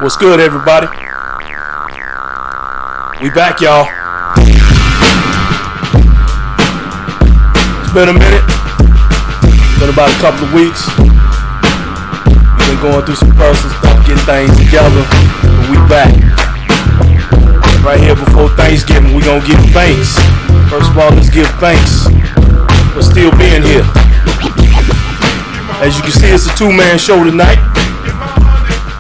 What's good, everybody? We back, y'all. It's been a minute. Been about a couple of weeks. We've been going through some personal stuff, getting things together, but we back. Right here before Thanksgiving, we gonna give thanks. First of all, let's give thanks for still being here. As you can see, it's a two-man show tonight.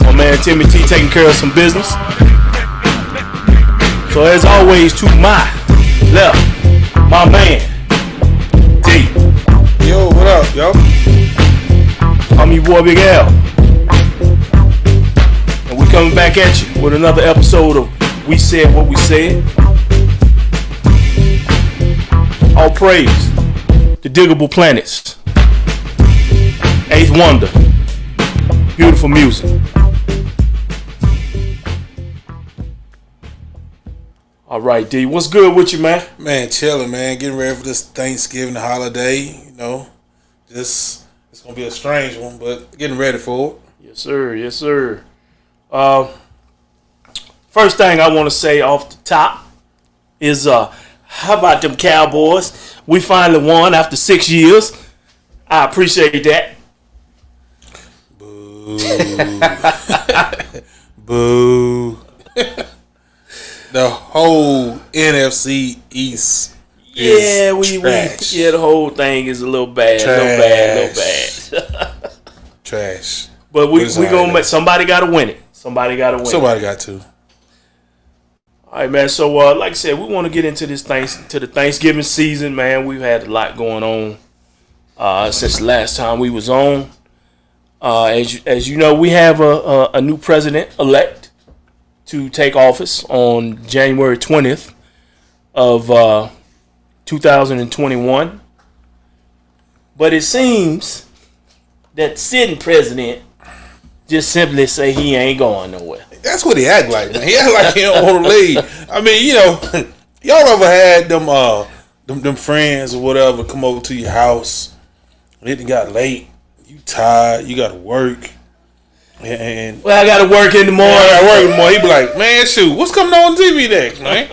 My man Timmy T taking care of some business. So as always, to my left, my man T. Yo, what up, yo? I'm your boy Big Al. And we coming back at you with another episode of We Said What We Said. All praise to Diggable Planets. Eighth Wonder. Beautiful music. All right, D. What's good with you, man? Man, chilling, man. Getting ready for this Thanksgiving holiday. You know, it's gonna be a strange one, but getting ready for it. Yes, sir. Yes, sir. First thing I want to say off the top is, how about them Cowboys? We finally won after 6 years. I appreciate that. Boo. Boo. The whole NFC East is trash. The whole thing is a little bad. Trash. A little bad. Trash. But we gonna make somebody gotta win it. Somebody got to. All right, man. So like I said, we want to get into the Thanksgiving season, man. We've had a lot going on since the last time we was on. As you know, we have a new president elect to take office on January 20th of 2021. But it seems that the sitting president just simply say he ain't going nowhere. That's what he act like, man. He act like he don't want to leave. I mean, you know, y'all ever had them friends or whatever come over to your house and it got late, you tired, you got to work. And I gotta work in the morning. He be like, man, shoot, what's coming on TV next, man?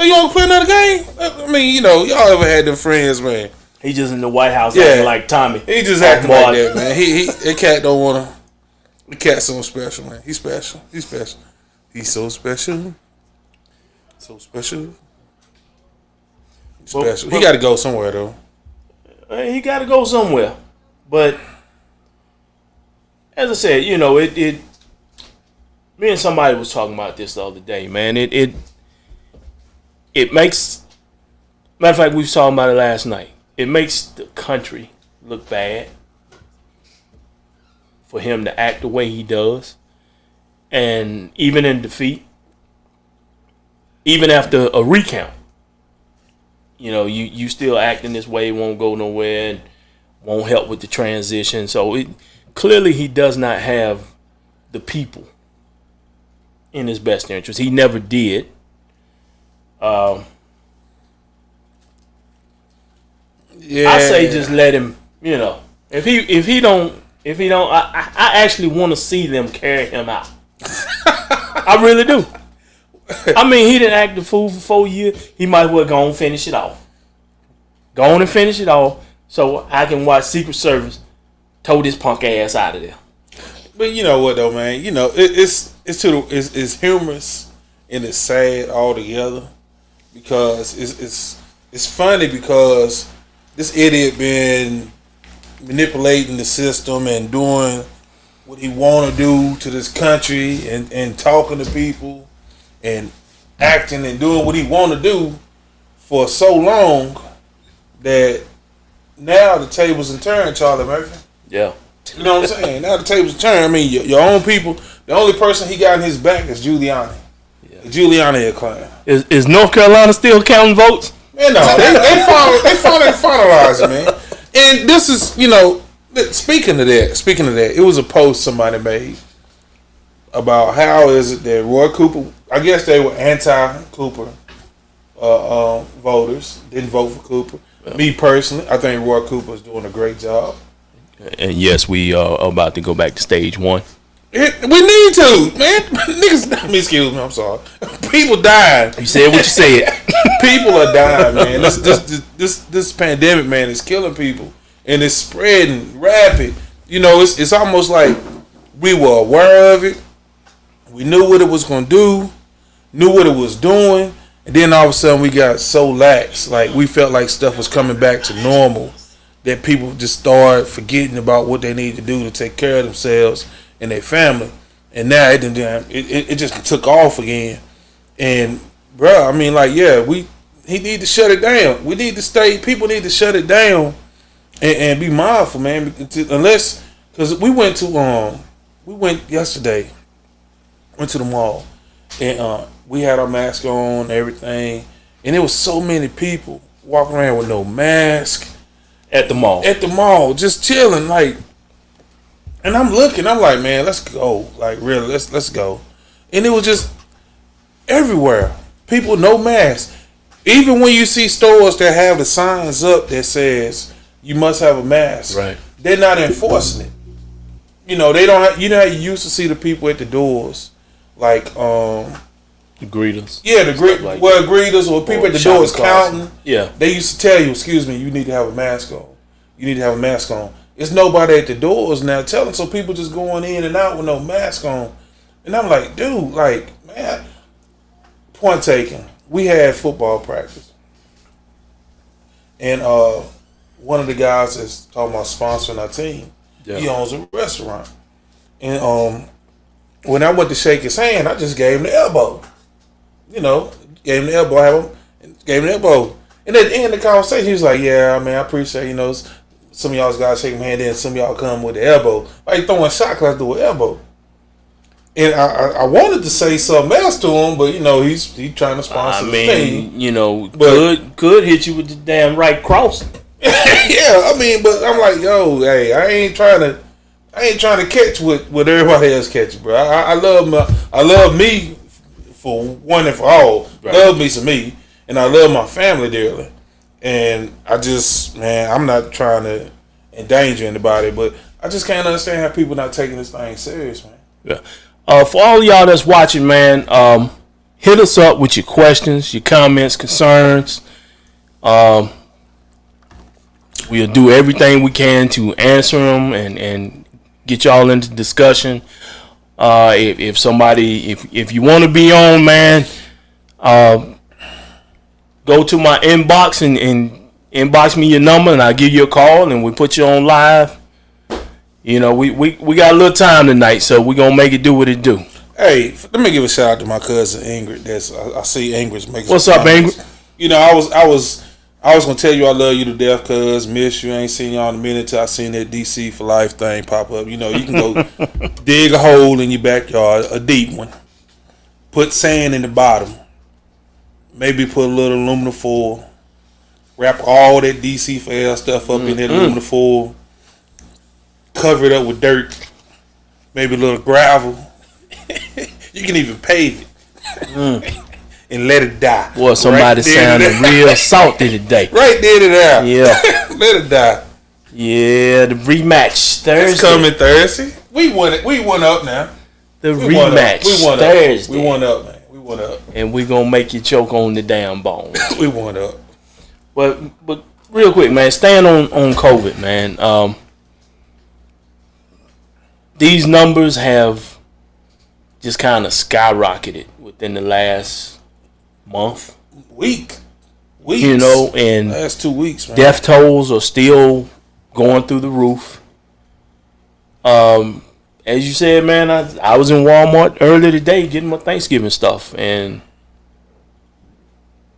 You want to play another game? I mean, you know, y'all ever had them friends, man? He just in the White House acting like Tommy. He just acting like that, man. That cat don't want to. The cat's so special, man. He's special. He's so special. So special. He's special. He got to go somewhere, though. He got to go somewhere. But as I said, you know, me and somebody was talking about this the other day, man. It makes, matter of fact, we was talking about it last night. It makes the country look bad for him to act the way he does. And even in defeat, even after a recount, you know, you still acting this way, won't go nowhere, and won't help with the transition. So clearly he does not have the people in his best interest. He never did. I say just let him, you know. If he don't, I actually want to see them carry him out. I really do. I mean, he didn't act the fool for 4 years. He might as well go on and finish it off. Go on and finish it off so I can watch Secret Service tow this punk ass out of there. But you know what though, man? You know, it's humorous and it's sad all together because it's funny because this idiot been manipulating the system and doing what he want to do to this country and talking to people and acting and doing what he want to do for so long that now the tables are turned, Charlie Murphy. Yeah. You know what I'm saying? Now the tables are turned. I mean, your own people, the only person he got in his back is Giuliani. Yeah. Giuliani a clown. Is North Carolina still counting votes? Man, no. They finally finalized it, man. And this is, you know, speaking of that, it was a post somebody made about how is it that Roy Cooper, I guess they were anti-Cooper voters, didn't vote for Cooper. Me personally, I think Roy Cooper is doing a great job. And yes, we are about to go back to stage 1. We need to, man. Niggas, excuse me, I'm sorry. People dying. You said what you said. People are dying, man. This pandemic, man, is killing people, and it's spreading rapid. You know, it's almost like we were aware of it. We knew what it was gonna do, knew what it was doing, and then all of a sudden we got so lax. Like we felt like stuff was coming back to normal, that people just started forgetting about what they need to do to take care of themselves and their family, and now it just took off again. And bro, I mean, like, yeah, he need to shut it down. We need to stay. People need to shut it down and be mindful, man. Unless, because we went yesterday, went to the mall, and we had our mask on, and everything, and there was so many people walking around with no mask at the mall. Just chilling, like. And I'm looking, I'm like, man, let's go. Like, really, let's go. And it was just everywhere. People, no mask. Even when you see stores that have the signs up that says you must have a mask, right? They're not enforcing it. You know, they don't have, you know how you used to see the people at the doors, like the greeters. Yeah, greeters or people at the doors counting. Yeah. They used to tell you, excuse me, you need to have a mask on. You need to have a mask on. It's nobody at the doors now telling, so people just going in and out with no mask on. And I'm like, dude, like, man, point taken. We had football practice. And one of the guys that's talking about sponsoring our team, he owns a restaurant. And when I went to shake his hand, I just gave him the elbow. You know, gave him the elbow, And at the end of the conversation, he was like, yeah, I mean, I appreciate, you know, some of y'all guys shake my hand in, some of y'all come with the elbow. Like throwing shot class to an elbow. And I wanted to say something else to him, but you know, he's trying to sponsor the thing. You know, but could hit you with the damn right cross. Yeah, I mean, but I'm like, yo, hey, I ain't trying to catch what everybody else catches, bro. I love me for one and for all. Right. Love me some me, and I love my family dearly. And I just, man, I'm not trying to endanger anybody, but I just can't understand how people not taking this thing serious, man. Yeah. For all y'all that's watching, man, hit us up with your questions, your comments, concerns. We'll do everything we can to answer them and get y'all into discussion. If you want to be on, man, go to my inbox and inbox me your number, and I'll give you a call, and we put you on live. You know, we got a little time tonight, so we're going to make it do what it do. Hey, let me give a shout out to my cousin Ingrid. I see Ingrid's making. What's up, Ingrid? You know, I was going to tell you I love you to death, cuz. Miss you. I ain't seen y'all in a minute till I seen that DC for Life thing pop up. You know, you can go dig a hole in your backyard, a deep one. Put sand in the bottom. Maybe put a little aluminum foil. Wrap all that DC for L stuff up in that aluminum foil. Cover it up with dirt. Maybe a little gravel. You can even pave it. And let it die. Boy, somebody sounded real salty today. Right there to there. Yeah. Let it die. Yeah, the rematch Thursday. It's coming Thursday. We won it. We won up now. The rematch Thursday. We won up, man. We won up. And we gonna make you choke on the damn bone. We won up. But real quick, man, staying on COVID, man. These numbers have just kind of skyrocketed within the last weeks. You know, and last 2 weeks, man. Death tolls are still going through the roof. As you said, man, I was in Walmart earlier today getting my Thanksgiving stuff, and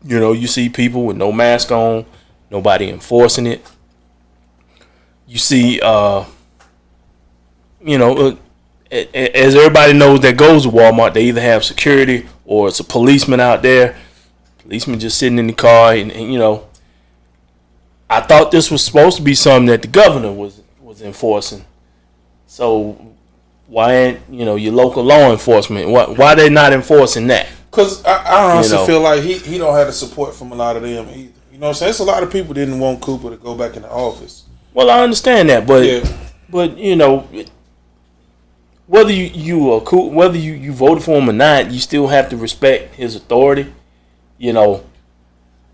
you know, you see people with no mask on, nobody enforcing it. You see, you know, as everybody knows that goes to Walmart, they either have security or it's a policeman out there. Policeman just sitting in the car, and you know, I thought this was supposed to be something that the governor was enforcing. So why ain't, you know, your local law enforcement? Why they not enforcing that? Because I honestly feel like he don't have the support from a lot of them either. You know what I'm saying? It's a lot of people didn't want Cooper to go back in the office. Well, I understand that, but you know, whether you voted for him or not, you still have to respect his authority. You know,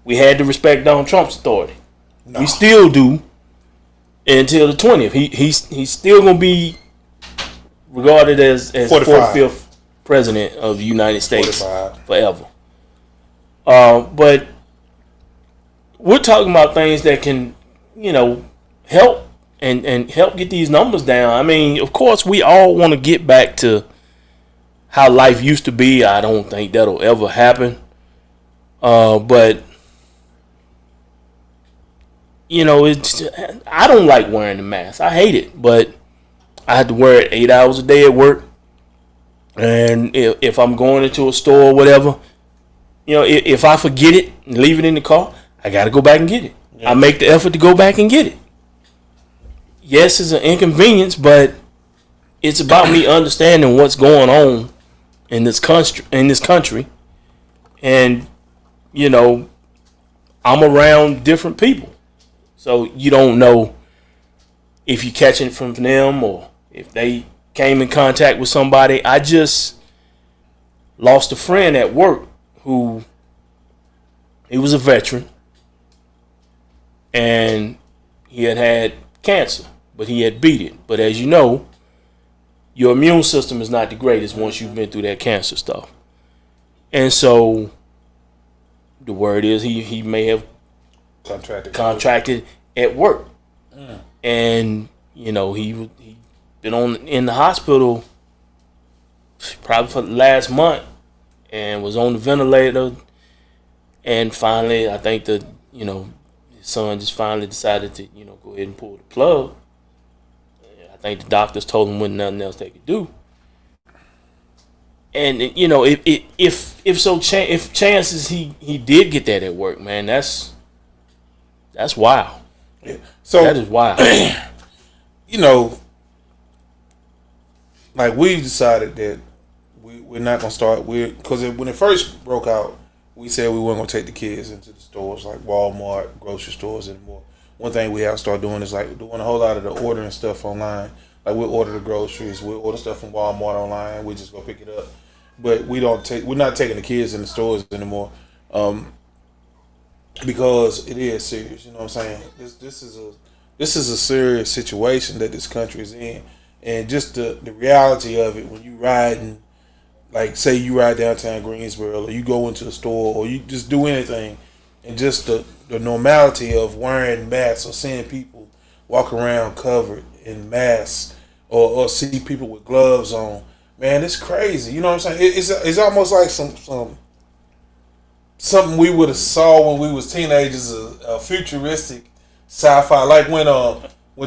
we had to respect Donald Trump's authority. No. We still do until the 20th. He's still gonna be regarded as 45th president of the United States 45. Forever. But we're talking about things that can, you know, help and help get these numbers down. I mean, of course, we all want to get back to how life used to be. I don't think that'll ever happen. But you know, I don't like wearing the mask. I hate it, but I have to wear it 8 hours a day at work. And if I'm going into a store or whatever, you know, if I forget it and leave it in the car, I got to go back and get it. Yeah. I make the effort to go back and get it. Yes, it's an inconvenience, but it's about me understanding what's going on in this country. And, you know, I'm around different people. So you don't know if you're catching it from them or if they came in contact with somebody. I just lost a friend at work who, he was a veteran, and he had cancer, but he had beat it. But as you know, your immune system is not the greatest once you've been through that cancer stuff. And so the word is he may have contracted at work. And you know, he been in the hospital probably for the last month and was on the ventilator. And finally, I think his son just finally decided to, you know, go ahead and pull the plug. I think the doctors told him wasn't nothing else they could do. And you know, if chances he did get that at work, man, that's wild. Yeah. So that is wild. You know, like we've decided that we're not gonna start because when it first broke out, we said we weren't gonna take the kids into the stores like Walmart, grocery stores anymore. One thing we have to start doing is like doing a whole lot of the ordering stuff online. Like we'll order the groceries, we'll order stuff from Walmart online. We just go pick it up, but we're not taking the kids in the stores anymore, because it is serious. You know what I'm saying? This is a serious situation that this country is in, and just the reality of it when you riding. Like, say you ride downtown Greensboro, or you go into a store, or you just do anything, and just the normality of wearing masks or seeing people walk around covered in masks, or see people with gloves on, man, it's crazy. You know what I'm saying? It's almost like something we would have saw when we was teenagers, a futuristic sci-fi, like when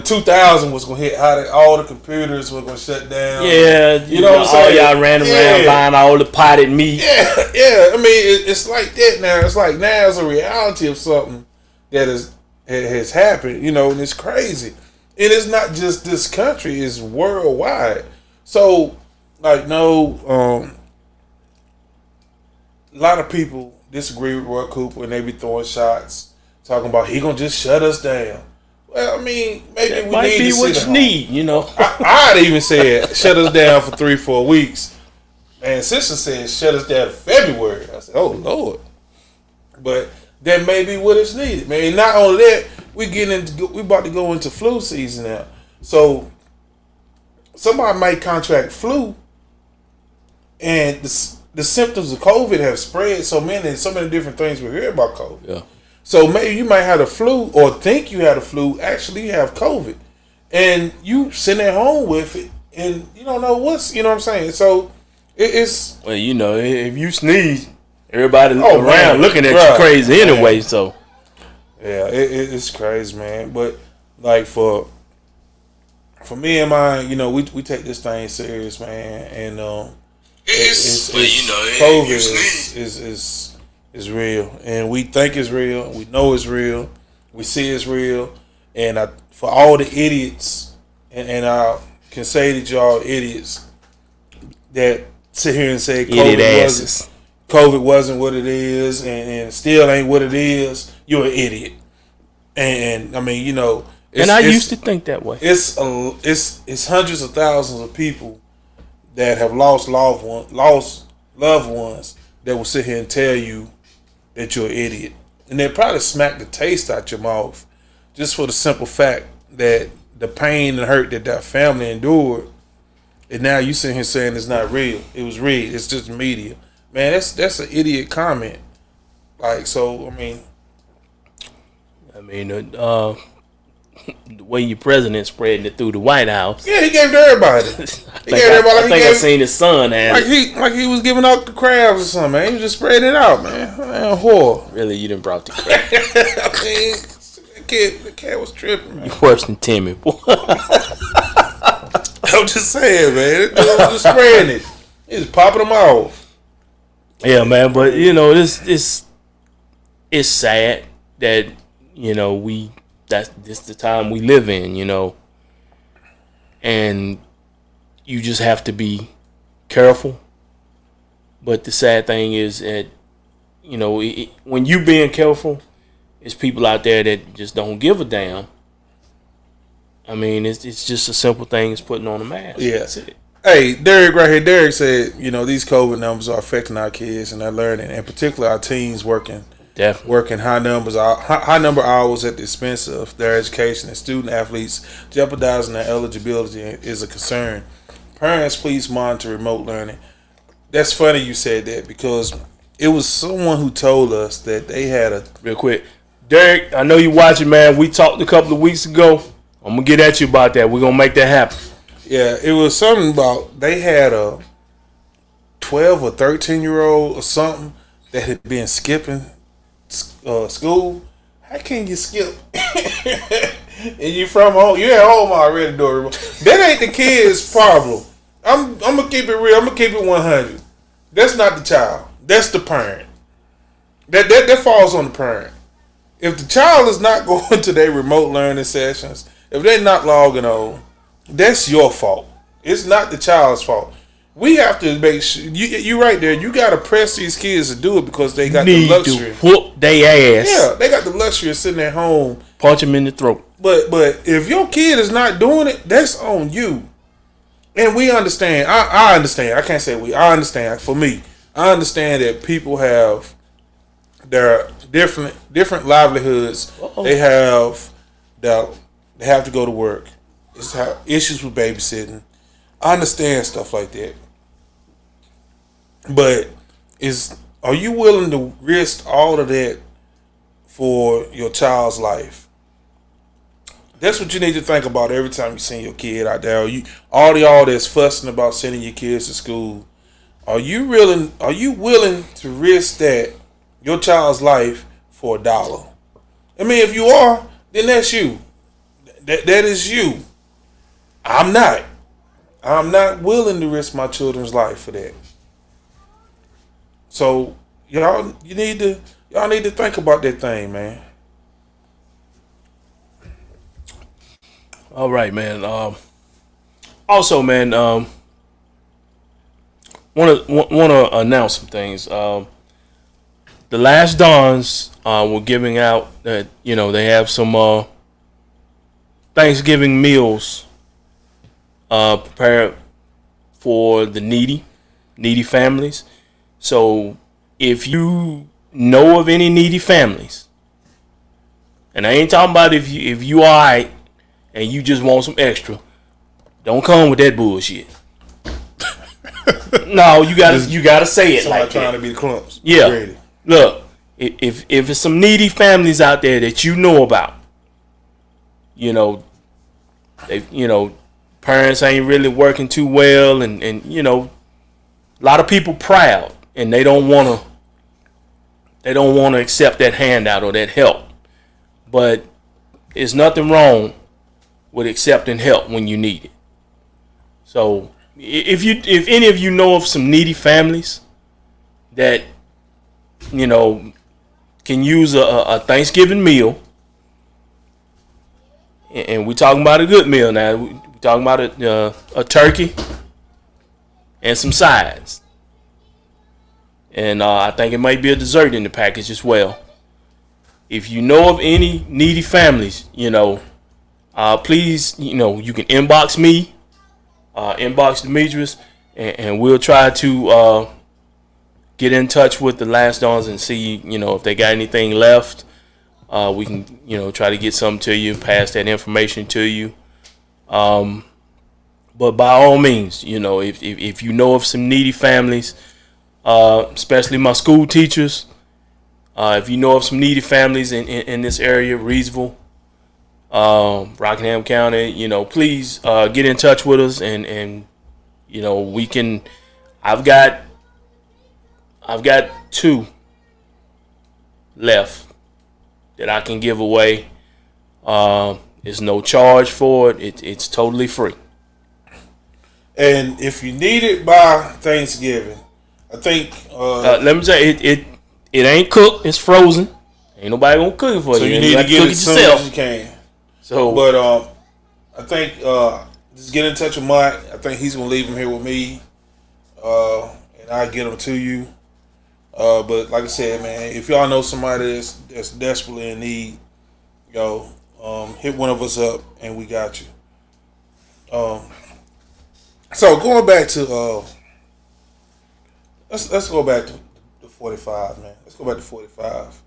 2000 was gonna hit, how all the computers were gonna shut down. Yeah, you know what I'm saying? All y'all ran around buying all the potted meat. Yeah. I mean, it's like that now. It's like now it's a reality of something that has happened. You know, and it's crazy. And it's not just this country; it's worldwide. So, like, a lot of people disagree with Roy Cooper, and they be throwing shots, talking about he gonna just shut us down. Well, I mean, maybe that we might need be to what you need, you know. I'd even said shut us down for 3-4 weeks. And sister said shut us down to February. I said, oh Lord. But that may be what is needed. Man, not only that, we about to go into flu season now. So somebody might contract flu, and the symptoms of COVID have spread so many different things we hear about COVID. Yeah. So maybe you might have the flu or think you had a flu. Actually, you have COVID, and you sitting at home with it, and you don't know you know what I'm saying. So it's well, you know, if you sneeze, everybody around looking at you crazy anyway. Man. So yeah, it's crazy, man. But like for me and mine, you know, we take this thing serious, man, and COVID is real, and we think it's real. We know it's real. We see it's real, and for all the idiots, and I can say that y'all idiots that sit here and say COVID wasn't what it is, and still ain't what it is. you're an idiot. And I mean, you know, I used to think that way. It's hundreds of thousands of people that have lost loved ones that will sit here and tell you that you're an idiot, and they probably smack the taste out your mouth just for the simple fact that the pain and hurt that family endured, and now you sitting here saying it's not real. It was real. It's just media. Man, that's an idiot comment. Like, so I mean, the way your president spreading it through the White House. Yeah, he gave it to everybody. I think I seen his son like he was giving out the crabs or something, man. He was just spreading it out, man. Man, whore. Really, you done brought the crab. The cat was tripping, man. You worse than Timmy, boy. I'm just saying, man. It was just spreading it. He was popping them off. Yeah, man. But you know, it's sad that that's the time we live in, you know, and you just have to be careful. But the sad thing is that, you know, when you being careful, there's people out there that just don't give a damn. I mean, it's just a simple thing as putting on a mask. Yeah. That's it. Hey, Derek right here. Derek said, you know, these COVID numbers are affecting our kids and their learning, and particularly our teens working high number hours at the expense of their education, and student athletes jeopardizing their eligibility is a concern. Parents, please monitor remote learning. That's funny you said that, because it was someone who told us that they had a... Real quick, Derek, I know you watching, man. We talked a couple of weeks ago. I'm going to get at you about that. We're going to make that happen. Yeah, it was something about they had a 12 or 13-year-old or something that had been skipping school. How can you skip? And you from home? You at home already, Dory. That ain't the kid's problem. I'm gonna keep it real. I'm gonna keep it 100. That's not the child. That's the parent. That falls on the parent. If the child is not going to their remote learning sessions, if they're not logging on, that's your fault. It's not the child's fault. We have to make sure you right there. You gotta press these kids to do it because they got the luxury. To whoop they ass. Yeah, they got the luxury of sitting at home. Punch them in the throat. But if your kid is not doing it, that's on you. And we understand. I understand. I can't say we. I understand. For me, I understand that people have their different livelihoods. Uh-oh. They have to go to work. It's issues with babysitting. I understand stuff like that. But are you willing to risk all of that for your child's life? That's what you need to think about every time you send your kid out there. All y'all that's fussing about sending your kids to school, are you willing to risk that, your child's life, for $1? I mean, if you are, then that's you. That is you. I'm not. I'm not willing to risk my children's life for that. So y'all need to think about that thing, man. All right, man. Also, man, want to announce some things. The Last Dons were giving out that, you know, they have some Thanksgiving meals prepared for the needy families. So if you know of any needy families, and I ain't talking about if you all right and you just want some extra, don't come with that bullshit. No, you gotta say it like that. Trying to be the clumps. Yeah. Ready. Look, if it's some needy families out there that you know about, you know, parents ain't really working too well, and you know, a lot of people proud and they don't want to accept that handout or that help. But there's nothing wrong with accepting help when you need it. So if any of you know of some needy families that, you know, can use a Thanksgiving meal, and we're talking about a good meal now. We're talking about a turkey and some sides. And I think it might be a dessert in the package as well. if you know of any needy families, please, you can inbox me, inbox Demetrius, and we'll try to get in touch with the Last Dawns and see, if they got anything left. We can, try to get something to you, pass that information to you. But by all means, if you know of some needy families, especially my school teachers, if you know of some needy families in this area, Reedsville, Rockingham County, please get in touch with us, and we can. I've got 2 left that I can give away. There's no charge for it. It's totally free. And if you need it by Thanksgiving, I think let me say it ain't cooked. It's frozen. Ain't nobody gonna cook it for you. So you need to get it as soon as you can. So, but I think just get in touch with Mike. I think he's gonna leave him here with me, and I'll get them to you. But like I said, man, if y'all know somebody that's desperately in need, hit one of us up and we got you. So going back to let's go back to the 45, man. Let's go back to 45.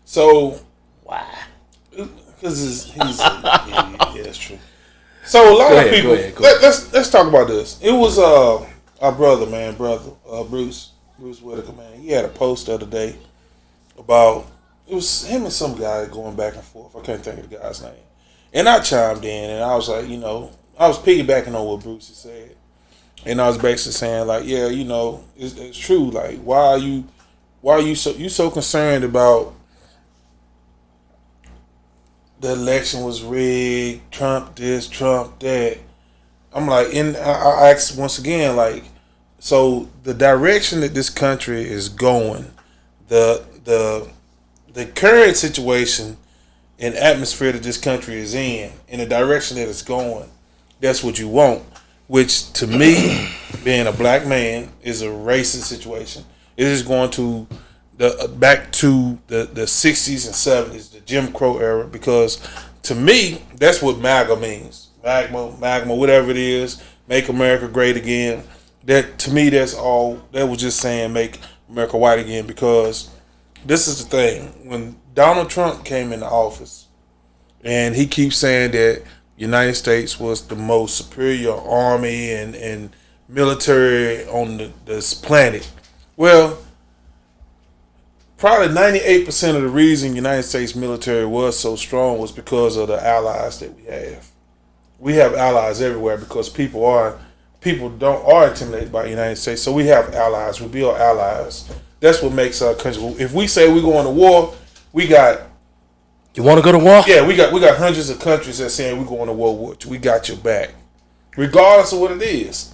So why? Because yeah, that's true. So a lot of people. Let's talk about this. It was our brother, Bruce Whitaker, man. He had a post the other day about, it was him and some guy going back and forth. I can't think of the guy's name. And I chimed in and I was like, I was piggybacking on what Bruce had said. And I was basically saying like, yeah, it's true. Like, why are you so concerned about the election was rigged, Trump this, Trump that? I'm like, and I asked once again, like, so the direction that this country is going, the current situation and atmosphere that this country is in the direction that it's going, that's what you want. Which to me, being a black man, is a racist situation. It is going to back to the 60s and 70s, the Jim Crow era, because to me, that's what MAGA means. MAGA, whatever it is, make America great again. That to me, that's all. That was just saying make America white again, because this is the thing. When Donald Trump came into office, and he keeps saying that United States was the most superior army and military on this planet. Well, probably 98% of the reason United States military was so strong was because of the allies that we have. We have allies everywhere because people are intimidated by the United States. So we have allies. We build allies. That's what makes our country. If we say we're going to war, we got. You want to go to war? Yeah, we got hundreds of countries that saying we're going to World War II. We got your back, regardless of what it is.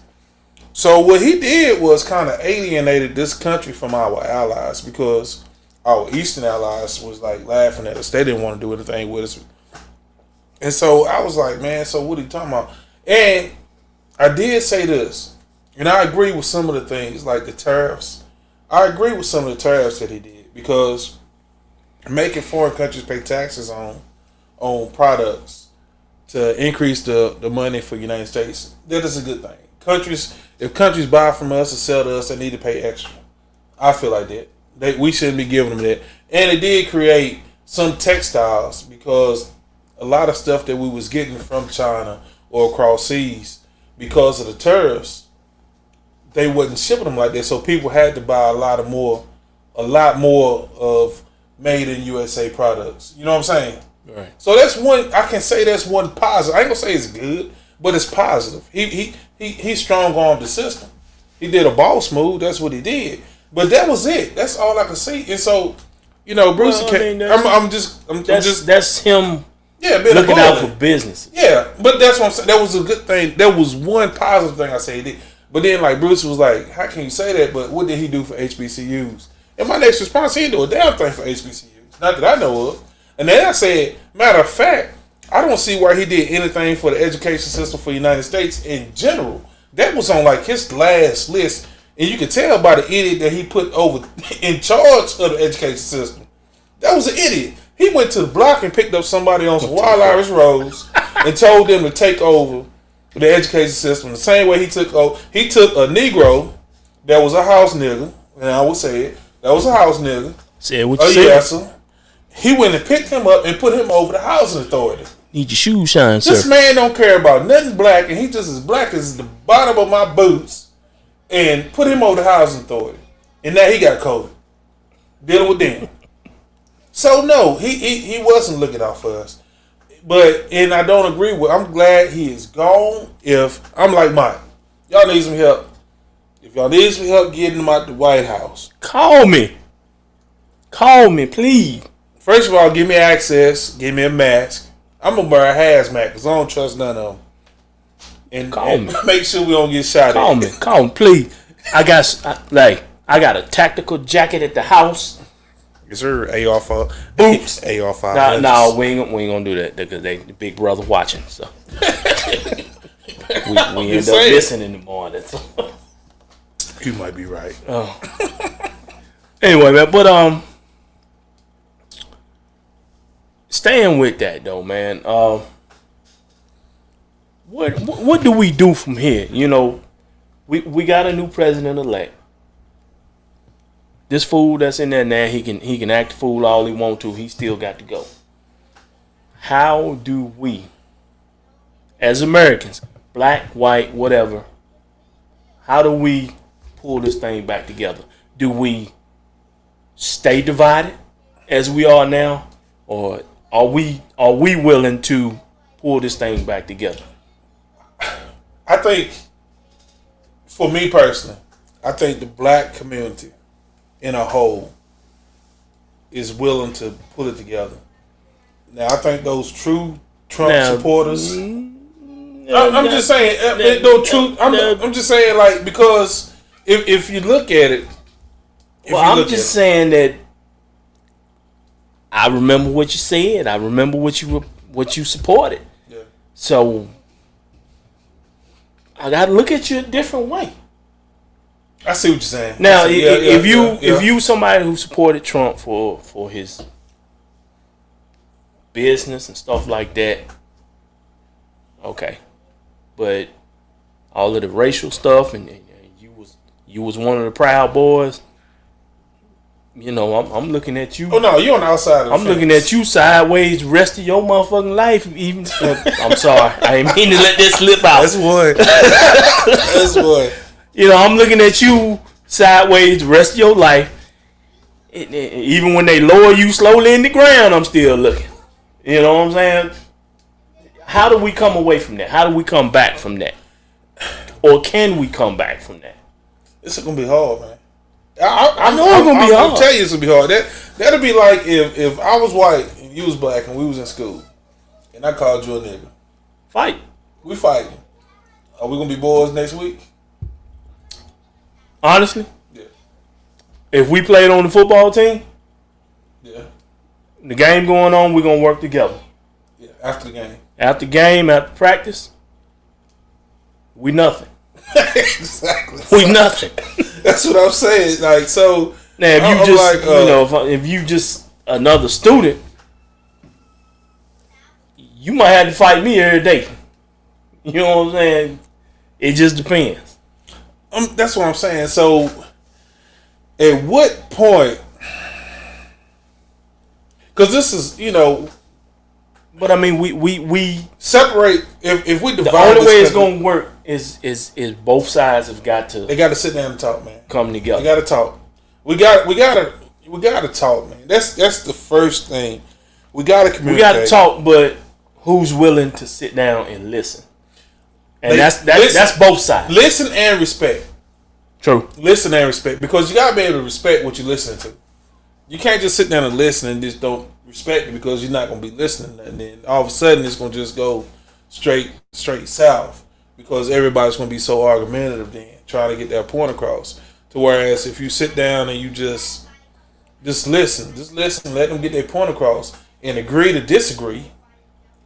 So what he did was kind of alienated this country from our allies, because our Eastern allies was like laughing at us. They didn't want to do anything with us. And so I was like, man, so what are you talking about? And I did say this, and I agree with some of the things, like the tariffs. I agree with some of the tariffs that he did, because making foreign countries pay taxes on products to increase the money for the United States, that is a good thing. If countries buy from us and sell to us, they need to pay extra. I feel like that. We shouldn't be giving them that. And it did create some textiles, because a lot of stuff that we was getting from China or across seas, because of the tariffs, they wasn't shipping them like that. So people had to buy a lot more of made in USA products. You know what I'm saying? Right. So that's one. I can say that's one positive. I ain't gonna say it's good, but it's positive. He strong-armed the system. He did a boss move. That's what he did. But that was it. That's all I can see. And so, Bruce. That's him. Yeah, looking out for business. Yeah, but that's what I'm saying. That was a good thing. That was one positive thing I say he did. But then, like, Bruce was like, "How can you say that?" But what did he do for HBCUs? And my next response, he didn't do a damn thing for HBCUs. Not that I know of. And then I said, matter of fact, I don't see why he did anything for the education system for the United States in general. That was on like his last list. And you can tell by the idiot that he put over in charge of the education system. That was an idiot. He went to the block and picked up somebody on some Wild Irish Rose and told them to take over the education system the same way he took a Negro that was a house nigga, and I would say it, that was a house nigga. Said what you said. He went and picked him up and put him over the housing authority. Need your shoes shine, sir. This man don't care about nothing black, and he just as black as the bottom of my boots, and put him over the housing authority. And now he got COVID. Dealing with them. So no, he wasn't looking out for us. And I don't agree with. I'm glad he is gone. If I'm like Mike, y'all need some help. If y'all need some help getting him out the White House, call me. Call me, please. First of all, give me access. Give me a mask. I'm gonna wear a hazmat because I don't trust none of them. And call me. Make sure we don't get shot. Call me, please. I got a tactical jacket at the house. Is there AR-5? Boots. AR-5. No, we ain't gonna do that because the big brother watching. So we end up listening in the morning. You might be right. Oh. Anyway, man, but staying with that though, man. What do we do from here? You know, we got a new president-elect. This fool that's in there now, he can act the fool all he want to. He still got to go. How do we, as Americans, black, white, whatever, how do we pull this thing back together? Do we stay divided as we are now, or are we willing to pull this thing back together? I think, for me personally, I think the black community in a whole is willing to pull it together. Now, I think those true Trump supporters. I'm just saying, I'm just saying, like, because if you look at it, I'm just saying that I remember what you said. I remember what you supported. Yeah. So I got to look at you a different way. I see what you're saying. Now, if you somebody who supported Trump for his business and stuff like that, okay, but all of the racial stuff and you was one of the Proud Boys. You know, I'm looking at you. Oh no, you're on the outside of the fence. Looking at you sideways the rest of your motherfucking life. Even I'm sorry, I ain't mean to let this slip out. That's one. That's one. You know, I'm looking at you sideways the rest of your life. Even when they lower you slowly in the ground, I'm still looking. You know what I'm saying? How do we come away from that? How do we come back from that? Or can we come back from that? It's going to be hard, man. I know it's going to be hard. I'll tell you it's going to be hard. That'll be like if I was white and you was black and we was in school and I called you a nigga. Fight. We fighting. Are we going to be boys next week? Honestly? Yeah. If we played on the football team? Yeah. The game going on, we're going to work together. Yeah, after the game. After game, after practice, we nothing. Exactly. We nothing. That's what I'm saying. Like, so now, if you just, you know, if you just another student, you might have to fight me every day. You know what I'm saying? It just depends. That's what I'm saying. So, at what point? Because this is, you know. But I mean, we separate. If we divide, the only way it's gonna work is both sides have got to. They got to sit down and talk, man. Come together. They got to talk. We got to talk, man. That's the first thing. We got to communicate. We got to talk, but who's willing to sit down and listen? And that's both sides. Listen and respect. True. Listen and respect, because you gotta be able to respect what you're listening to. You can't just sit down and listen and just don't respect it because you're not gonna be listening, and then all of a sudden it's gonna just go straight south because everybody's gonna be so argumentative then trying to get their point across. To whereas if you sit down and you just listen, let them get their point across and agree to disagree,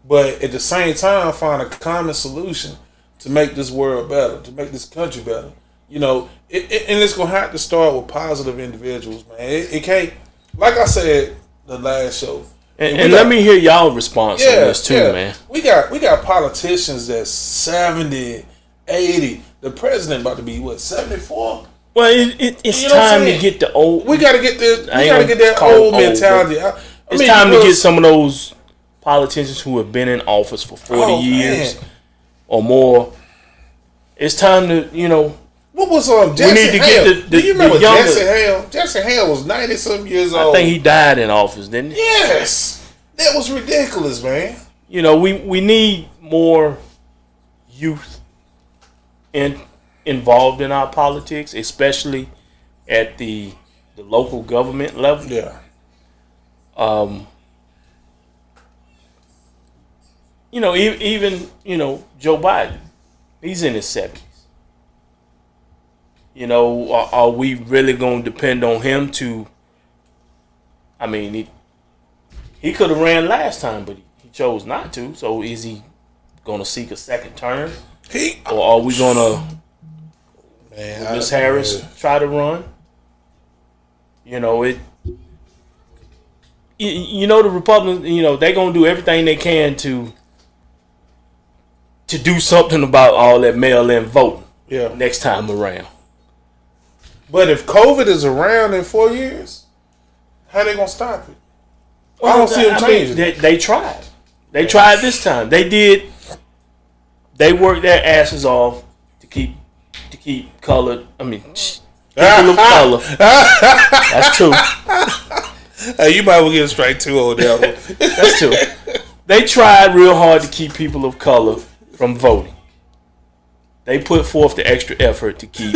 but at the same time find a common solution to make this world better, to make this country better. You know, and it's gonna have to start with positive individuals, man. It can't, like I said the last show, And let me hear y'all response on this too, man. We got politicians that's 70, 80. The president about to be 74. Well, it's time to get the old. We got to get that old mentality. It's time to get some of those politicians who have been in office for 40 years or more. It's time to, What was Jesse we need to Hale? get Do you remember Jesse Hale? Jesse Hale was 90-some years old. I think he died in office, didn't he? Yes. That was ridiculous, man. We need more youth involved in our politics, especially at the local government level. Yeah. Even Joe Biden, he's in his 70s. Are we really going to depend on him to? I mean, he could have ran last time, but he chose not to. So is he going to seek a second term? Or are we going to? Miss Harris try to run? The Republicans, they're going to do everything they can to do something about all that mail-in voting next time around. But if COVID is around in 4 years, how they going to stop it? Well, I don't see them changing. They tried. They tried this time. They did. They worked their asses off to keep colored. People of color. That's two. You might well get a strike 2 on that one. That's two. They tried real hard to keep people of color from voting. They put forth the extra effort to keep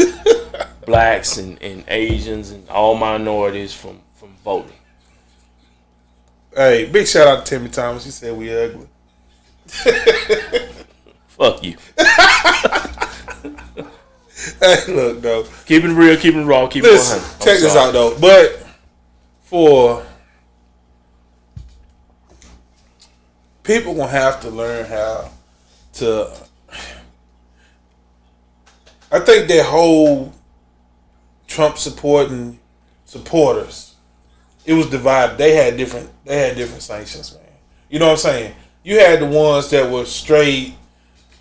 blacks and Asians and all minorities from voting. Hey, big shout out to Timmy Thomas. He said we ugly. Fuck you. Hey, look, though. Keep it real, keep it raw, keep it 100. Check this out, though. But for people gonna have to learn how to. I think that whole Trump supporters, it was divided. They had different sanctions, man. You know what I'm saying? You had the ones that were straight,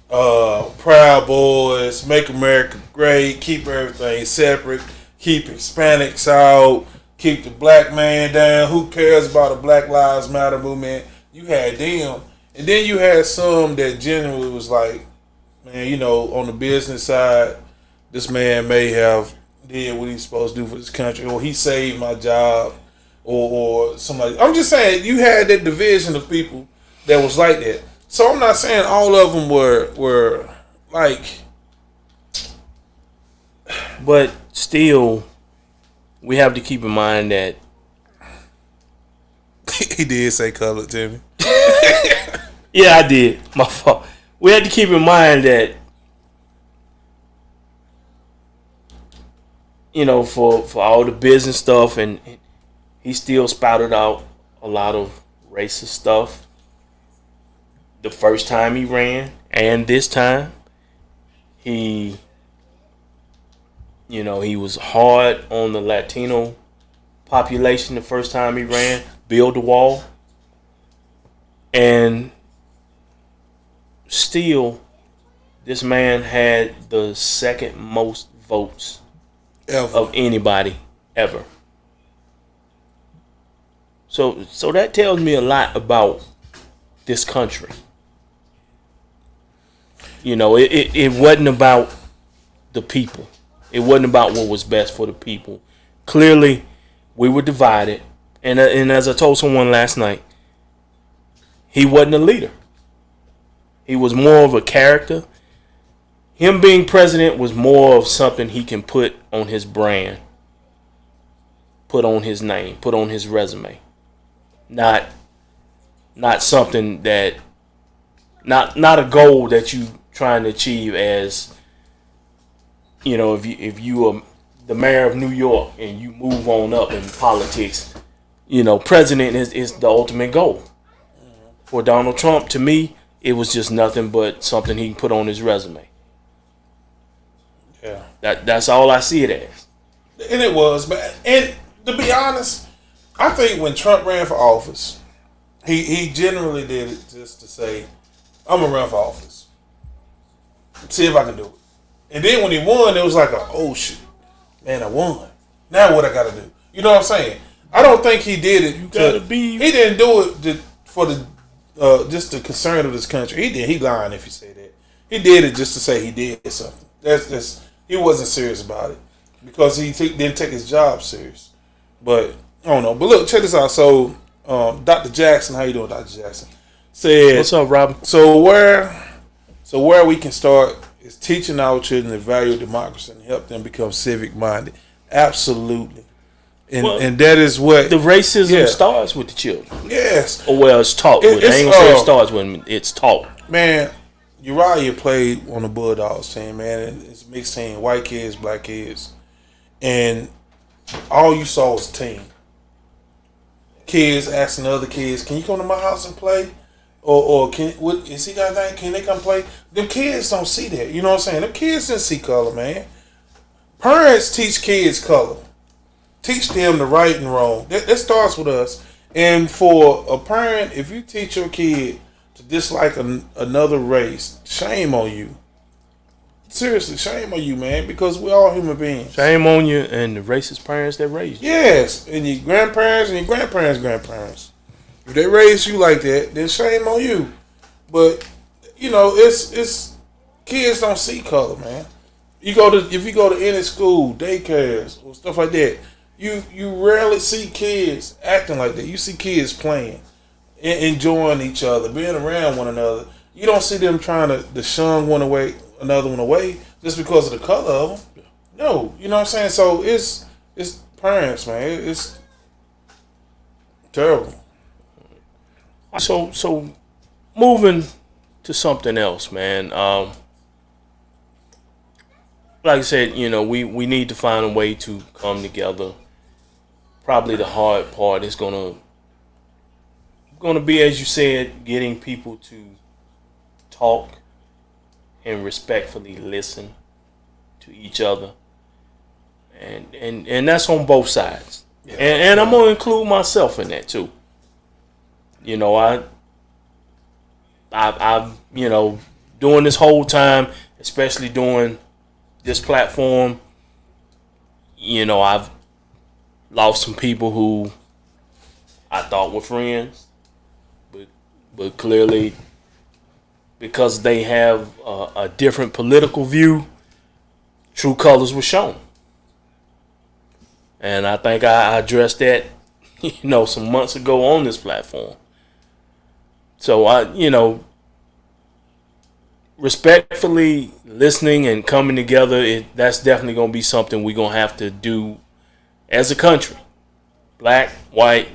Proud Boys, Make America Great, keep everything separate, keep Hispanics out, keep the black man down. Who cares about the Black Lives Matter movement? You had them, and then you had some that genuinely was like, man, on the business side, this man may have did what he's supposed to do for this country, or he saved my job, or somebody. I'm just saying you had that division of people that was like that. So I'm not saying all of them were like, but still, we have to keep in mind that he did say colored, Timmy. Yeah, I did. My fault. We had to keep in mind that, for all the business stuff, and he still spouted out a lot of racist stuff the first time he ran, and this time he was hard on the Latino population the first time he ran, build the wall, and still this man had the second most votes of anybody ever. So that tells me a lot about this country. It wasn't about the people. It wasn't about what was best for the people. Clearly, we were divided. And as I told someone last night, he wasn't a leader. He was more of a character. Him being president was more of something he can put on his brand, put on his name, put on his resume. Not something that, not a goal that you trying to achieve as, if you are the mayor of New York and you move on up in politics, president is the ultimate goal. For Donald Trump, to me, it was just nothing but something he can put on his resume. Yeah. That's all I see it as. And it was, man. And to be honest, I think when Trump ran for office, he generally did it just to say, I'm gonna run for office. See if I can do it. And then when he won, it was like, oh shit, man, I won. Now what I gotta do? You know what I'm saying? I don't think he did it. He didn't do it for the just the concern of this country. He lying if he said that. He did it just to say he did something. That's he wasn't serious about it because he didn't take his job serious. But I don't know. But look, check this out. So Dr. Jackson, how you doing, Dr. Jackson? Said, what's up, Robin? So where we can start is teaching our children to value democracy and help them become civic minded. Absolutely. And that is what the racism starts with the children. Yes. Or well, it's taught. I ain't gonna say it starts when it's taught. Man, Uriah played on the Bulldogs team, man. And it's a mixed team, white kids, black kids, and all you saw was team. Kids asking other kids, "Can you come to my house and play?" Or is he got anything? Can they come play? Them kids don't see that. You know what I'm saying? Them kids didn't see color, man. Parents teach kids color. Teach them the right and wrong. That starts with us. And for a parent, if you teach your kid to dislike another race, shame on you. Seriously, shame on you, man, because we're all human beings. Shame on you and the racist parents that raised you. Yes, and your grandparents and your grandparents' grandparents. If they raised you like that, then shame on you. But you know, it's kids don't see color, man. If you go to any school, daycares or stuff like that, you rarely see kids acting like that. You see kids playing, enjoying each other, being around one another. You don't see them trying to shun another one away just because of the color of them. No, you know what I'm saying? So it's parents, man. It's terrible. So moving to something else, man. Like I said, you know, we need to find a way to come together. Probably the hard part is gonna be, as you said, getting people to talk and respectfully listen to each other, and that's on both sides. Yeah. And I'm gonna include myself in that too. You know, I've you know, during this whole time, especially during this platform, you know, I've lost some people who I thought were friends, but clearly, because they have a different political view, true colors were shown. And I think I addressed that, you know, some months ago on this platform. So you know, respectfully listening and coming together, that's definitely going to be something we're going to have to do as a country. Black, white,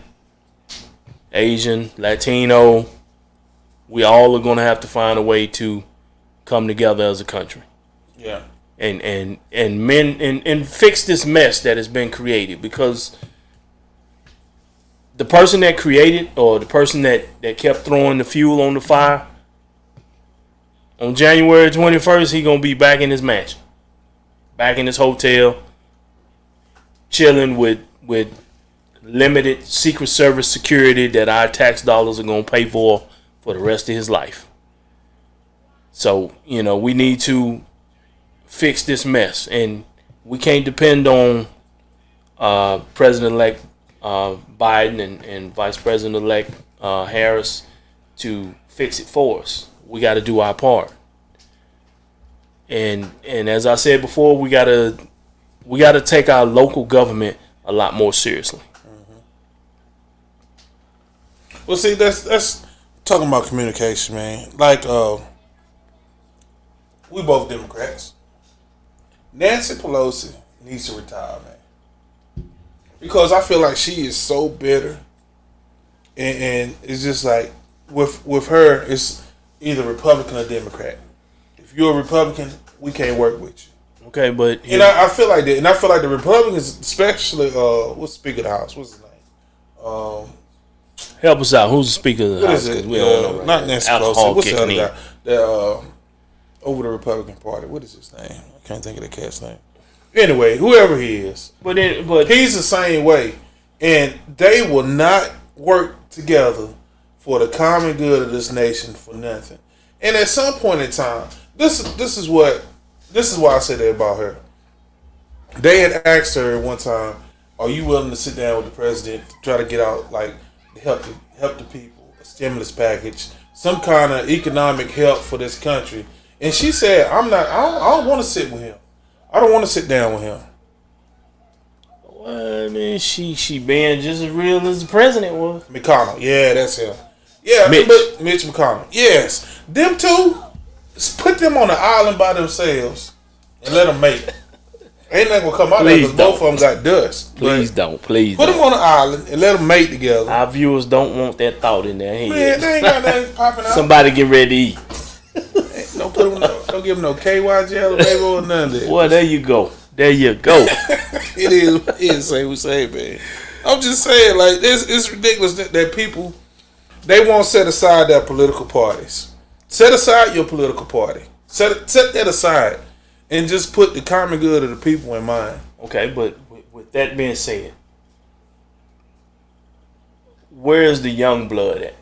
Asian, Latino, we all are going to have to find a way to come together as a country. Yeah. And fix this mess that has been created, because the person that created, or the person that kept throwing the fuel on the fire, on January 21st, he gonna be back in his mansion, back in his hotel, chilling with limited Secret Service security that our tax dollars are gonna pay for the rest of his life. So, you know, we need to fix this mess, and we can't depend on President-elect Biden and Vice President-elect Harris to fix it for us. We got to do our part, and as I said before, we got to take our local government a lot more seriously. Mm-hmm. Well, see, that's talking about communication, man. Like, we both Democrats. Nancy Pelosi needs to retire, man, because I feel like she is so bitter, and it's just like with her, it's either Republican or Democrat. If you're a Republican, we can't work with you. Okay, but and I feel like that, and I feel like the Republicans, especially what's the Speaker of the House? What's his name? Help us out. Who's the Speaker of the House? What is it? We don't know right not now. Nancy Pelosi. What's the other guy? The over the Republican Party. What is his name? I can't think of the cat's name. Anyway, whoever he is, but he's the same way, and they will not work together for the common good of this nation for nothing. And at some point in time, this is why I say that about her. They had asked her one time, "Are you willing to sit down with the president to try to get out help the people, a stimulus package, some kind of economic help for this country?" And she said, "I'm not. I don't want to sit with him. I don't want to sit down with him." Well, I mean, she being just as real as the president was. McConnell, yeah, that's him. Yeah, Mitch McConnell. Yes, them two. Put them on an island by themselves and let them mate. Ain't nothing gonna come out of it because both of them got dust. Please don't. Put them on an island and let them mate together. Our viewers don't want that thought in their head. Man, they ain't got nothing popping out. Somebody get ready to eat. Don't give them no KY jelly, baby, or none of that. Well, there you go. It is WeSaid, man. I'm just saying, like, it's ridiculous that people, they won't set aside their political parties. Set aside your political party. Set that aside and just put the common good of the people in mind. Okay, but with that being said, where's the young blood at?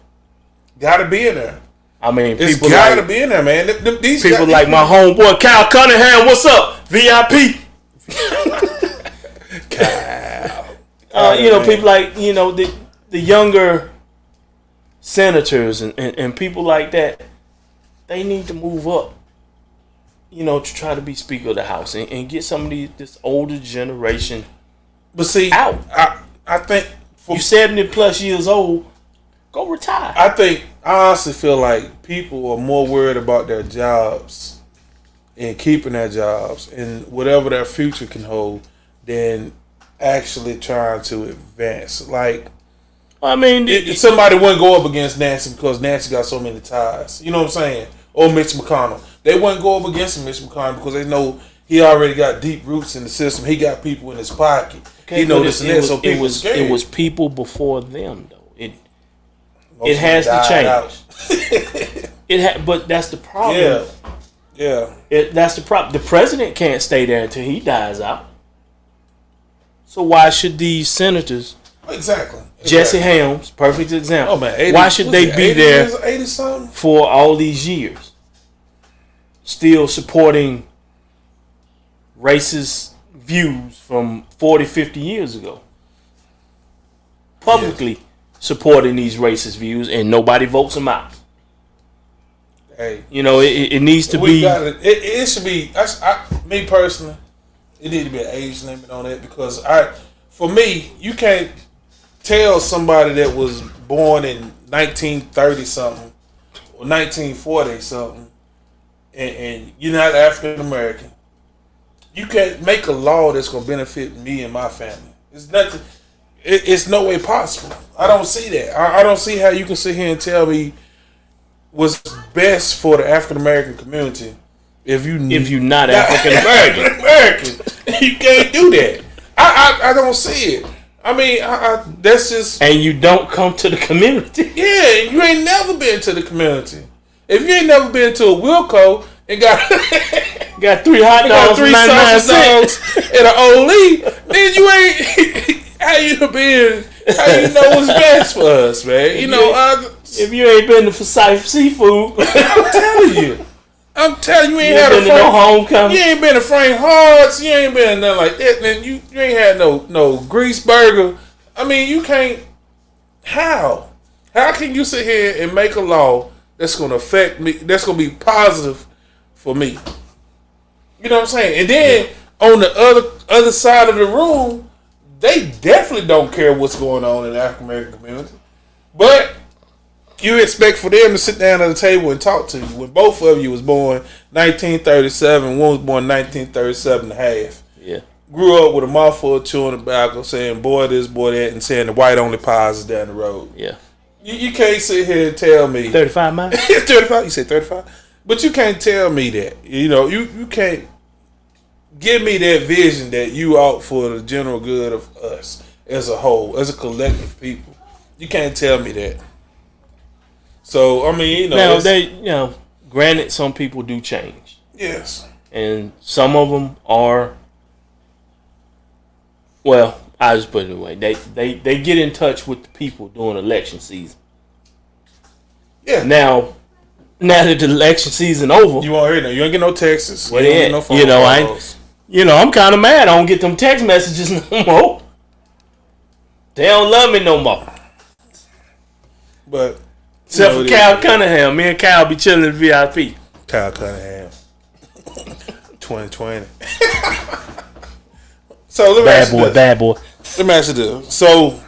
Gotta be in there. I mean, it's people gotta be in there, man. These people like my homeboy Kyle Cunningham. What's up, VIP? Kyle. People like the younger senators and people like that. They need to move up, to try to be Speaker of the House and get some of this older generation. But see, out. I think you 70 plus years old, go retire. I honestly feel like people are more worried about their jobs and keeping their jobs and whatever their future can hold than actually trying to advance. Like, I mean, somebody wouldn't go up against Nancy because Nancy got so many ties. You know what I'm saying? Or Mitch McConnell. They wouldn't go up against Mitch McConnell because they know he already got deep roots in the system. He got people in his pocket. Okay, he know this and that, so people scared. It was people before them, though. It has to change. But that's the problem. Yeah. That's the problem. The president can't stay there until he dies out. So why should these senators? Exactly. Jesse Helms, perfect example. Oh man, 80, why should they be there 80 for all these years, still supporting racist views from 40, 50 years ago? Publicly supporting these racist views, and nobody votes them out. Hey, it needs to be. It should be. Me personally, it need to be an age limit on it because for me, you can't tell somebody that was born in 1930 something or 1940 something, and you're not African American. You can't make a law that's gonna benefit me and my family. It's nothing. It's no way possible. I don't see that. I don't see how you can sit here and tell me what's best for the African American community if you're not African American. You can't do that. I don't see it. I mean, that's just. And you don't come to the community. Yeah, you ain't never been to the community. If you ain't never been to a Wilco and got 3 hot dogs, 3 sausage dogs, and an Ole, then you ain't. How you know what's best for us, man? If you ain't been to Forsyth Seafood, I'm telling you, ain't had a no homecoming. You ain't been to Frank Hart's. You ain't been to nothing like that. Then you ain't had no grease burger. I mean, you can't. How can you sit here and make a law that's gonna affect me? That's gonna be positive for me. You know what I'm saying? And then on the other side of the room, they definitely don't care what's going on in the African American community, but you expect for them to sit down at the table and talk to you when both of you was born 1937, one was born 1937 and a half. Yeah. Grew up with a mouthful of chewing tobacco saying boy this, boy that, and saying the white only pies is down the road. Yeah. You can't sit here and tell me 35 miles? 35? You say 35? But you can't tell me that. You can't give me that vision that you out for the general good of us as a whole, as a collective people. You can't tell me that. So, I mean, now granted, some people do change. Yes. And some of them are, well, I just put it away. They get in touch with the people during election season. Yeah. Now that the election season over, you won't hear that. You ain't get no texts. Well, you no phone calls. I'm kind of mad. I don't get them text messages no more. They don't love me no more. But except for Kyle Cunningham, me and Kyle be chilling in VIP. Kyle Cunningham, 2020. So let me ask you this. Bad boy. Let me ask you this. So,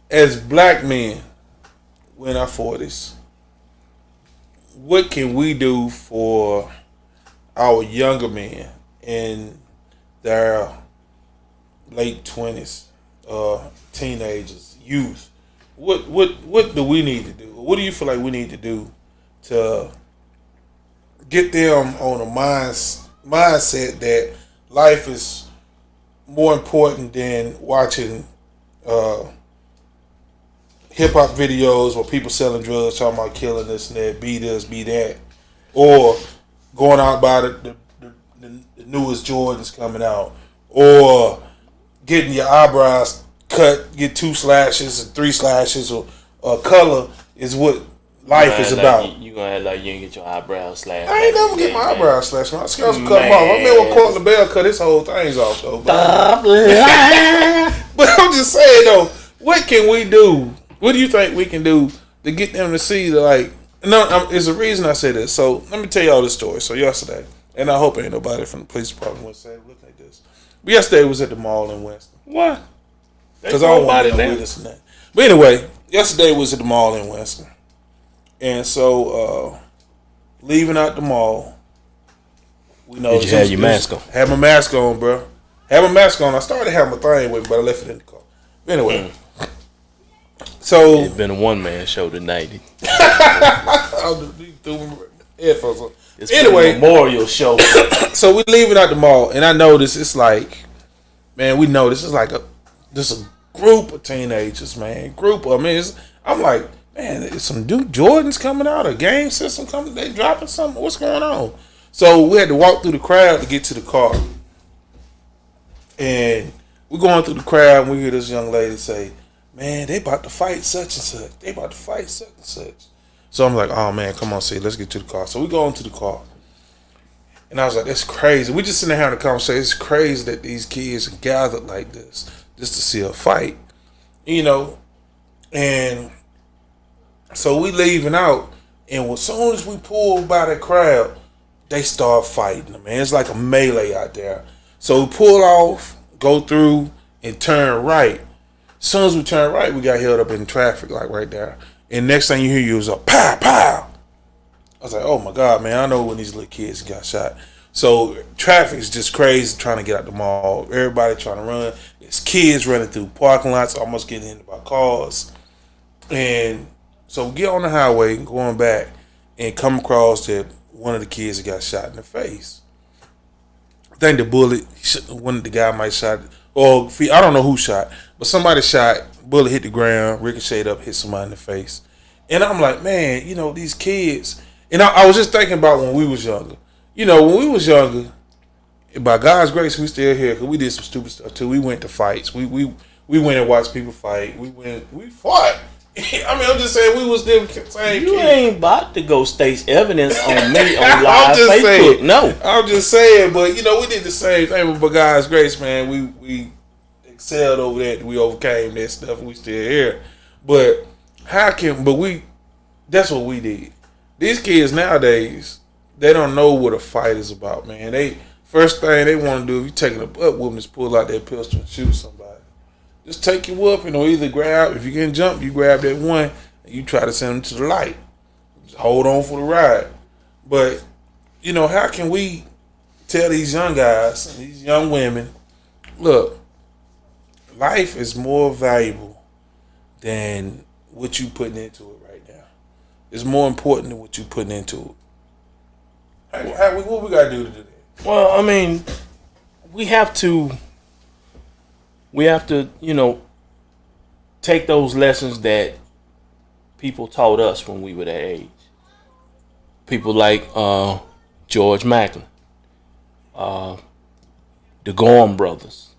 as black men, we're in our 40s. What can we do for our younger men in their late 20s, teenagers, youth? What do we need to do? What do you feel like we need to do to get them on a mindset that life is more important than watching hip hop videos where people selling drugs, talking about killing this and that, be this, be that, or going out by the newest Jordans coming out, or getting your eyebrows cut, get 2 slashes and 3 slashes, or color is what life is about. You gonna act like you ain't get your eyebrows slashed. I ain't never get my eyebrows slashed. My scales will cut them off. I mean, when Courtney Bell cut his whole things off though. But I'm just saying though, what can we do? What do you think we can do to get them to see there's a reason I say this. So let me tell y'all this story. So yesterday, and I hope ain't nobody from the police department was saying looking at this. But yesterday was at the mall in Winston. What? Because I don't want to know this and that. But anyway, yesterday was at the mall in Winston. And so, leaving out the mall, we know. Did you have your mask on? Had my mask on, bro. Had my mask on. I started to have my thing with me, but I left it in the car. But anyway. So. It's been a one-man show tonight. It's anyway, been a memorial show. So we leaving out the mall, and I noticed it's like, man, we know this is like a group of teenagers, man. I'm like, man, there's some new Jordans coming out, a game system coming, they dropping something, what's going on? So we had to walk through the crowd to get to the car. And we're going through the crowd, and we hear this young lady say, man, they about to fight such and such. They about to fight such and such. So I'm like, oh man, come on, let's get to the car. So we go into the car. And I was like, that's crazy. We just sitting there having a conversation. It's crazy that these kids are gathered like this just to see a fight. And so we leaving out, and as soon as we pull by the crowd, they start fighting, man. It's like a melee out there. So we pull off, go through, and turn right. As soon as we turn right, we got held up in traffic, like right there. And next thing you hear, was a pow, pow. I was like, oh my God, man, I know when these little kids got shot. So traffic's just crazy trying to get out the mall. Everybody trying to run. There's kids running through parking lots, almost getting hit by cars. And so we get on the highway, going back, and come across that one of the kids that got shot in the face. I think the bullet, one of the guy might shot, or I don't know who shot, but somebody shot, bullet hit the ground, ricocheted up, hit somebody in the face. And I'm like, man, these kids, and I was just thinking about when we was younger. When we was younger, by God's grace, we still here, because we did some stupid stuff too. We went to fights. We went and watched people fight. We fought. I mean, I'm just saying, we was them same You kids. ain't about to go stage evidence on me on live Facebook. Saying, no. I'm just saying, but we did the same thing. But by God's grace, man, we excelled over that. We overcame that stuff, and we still here. But that's what we did. These kids nowadays, they don't know what a fight is about, man. First thing they want to do, if you taking a butt whooping, is pull out that pistol and shoot somebody. Just take your whooping, or either grab, if you can jump, you grab that one and you try to send them to the light. Just hold on for the ride. But, how can we tell these young guys and these young women, look, life is more valuable than what you putting into it right now. It's more important than what you putting into it. What we got to do to do that? Well, I mean, we have to, take those lessons that people taught us when we were that age. People like George Macklin, the Gorham brothers,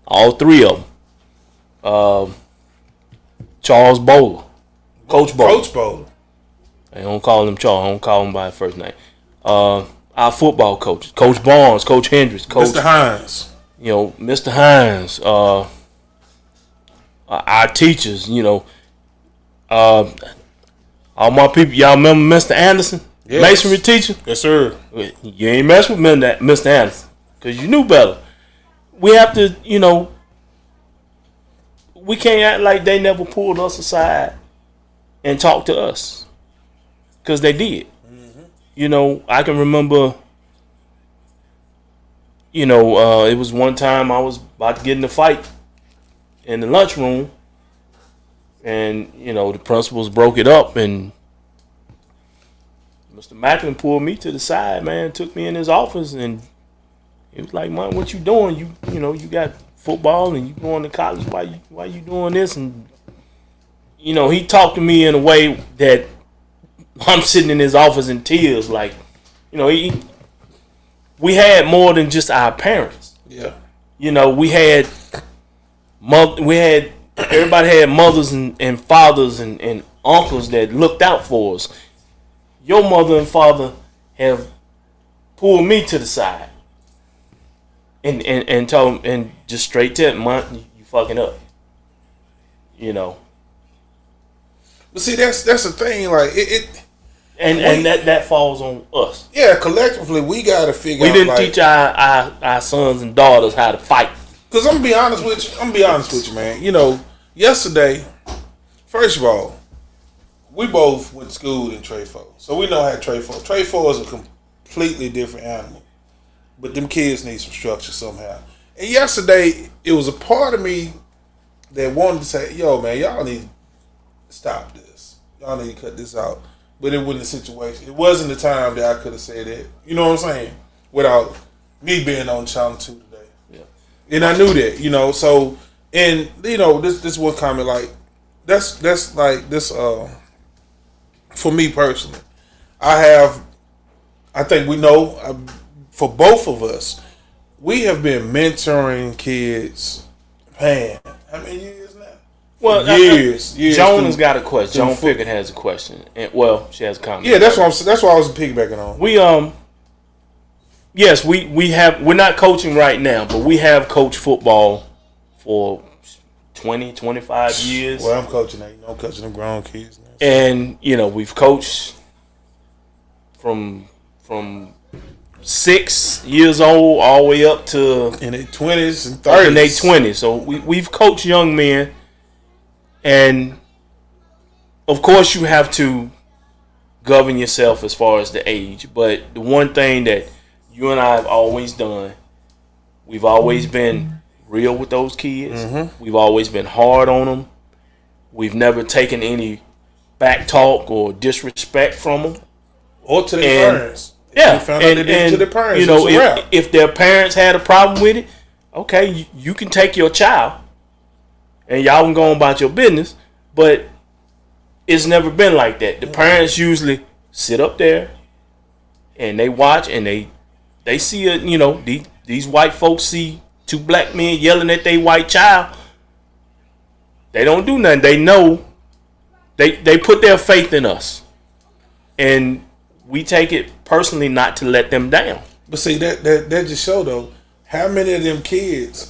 all three of them, Charles Bowler, Coach Bowler. Coach Bowler. I don't call him Charles. I don't call him by his first name. Our football coaches, Coach Barnes, Coach Hendricks, Mr. Hines. Mr. Hines. Our teachers, all my people. Y'all remember Mr. Anderson, yes. masonry teacher? Yes, sir. You ain't mess with Mr. Anderson because you knew better. We have to, we can't act like they never pulled us aside and talked to us because they did. Mm-hmm. I can remember. It was one time I was about to get in a fight in the lunchroom, and the principals broke it up, and Mr. Macklin pulled me to the side, man, took me in his office, and he was like, "Man, what you doing? You got football, and you going to college. Why you doing this?" And he talked to me in a way that I'm sitting in his office in tears, like, we had more than just our parents. Yeah. We had everybody had mothers and fathers and uncles that looked out for us. Your mother and father have pulled me to the side and told and just straight to it, "Man, you fucking up." But see, that's the thing, like it and that falls on us. Yeah, collectively we gotta figure out. We didn't teach our sons and daughters how to fight. Cause I'm gonna be honest with you, man. Yesterday, first of all, we both went to school in Trefo, so we know how Trefo. Trefo is a completely different animal, but them kids need some structure somehow. And yesterday, it was a part of me that wanted to say, "Yo, man, y'all need to stop this. Y'all need to cut this out." But it wasn't the situation. It wasn't the time that I could have said that. You know what I'm saying? Without me being on Channel 2 today. Yeah. And I knew that, So, and, this one comment, like, that's like this, for me personally. I think we know, for both of us, we have been mentoring kids, man, how many years now? Well, years. Joan has got a question. Joan Pickett has a question. She has a comment. Yeah, that's what I was piggybacking on. We're not coaching right now, but we have coached football for 20, 25 years. Well, I'm coaching that. I'm coaching them grown kids now. And, we've coached from 6 years old all the way up to in their 20s and 30s. In their 20s. So we've coached young men. And, of course, you have to govern yourself as far as the age. But the one thing that you and I have always done, we've always been real with those kids. Mm-hmm. We've always been hard on them. We've never taken any back talk or disrespect from them. Or to their parents. Yeah. To their parents. If their parents had a problem with it, okay, you can take your child and y'all can go on about your business, but it's never been like that. The parents usually sit up there and they watch and they see it. These white folks see two black men yelling at their white child. They don't do nothing. They know they put their faith in us, and we take it personally not to let them down. But see, that just show though how many of them kids,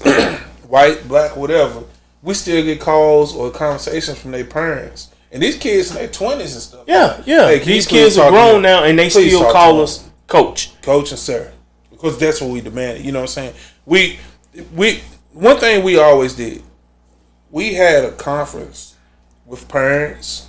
white, black, whatever, we still get calls or conversations from their parents. And these kids in their 20s and stuff. Yeah. Hey, these kids are grown now, and they still call us coach. Coach and sir. Because that's what we demanded. You know what I'm saying? We one thing we always did, we had a conference with parents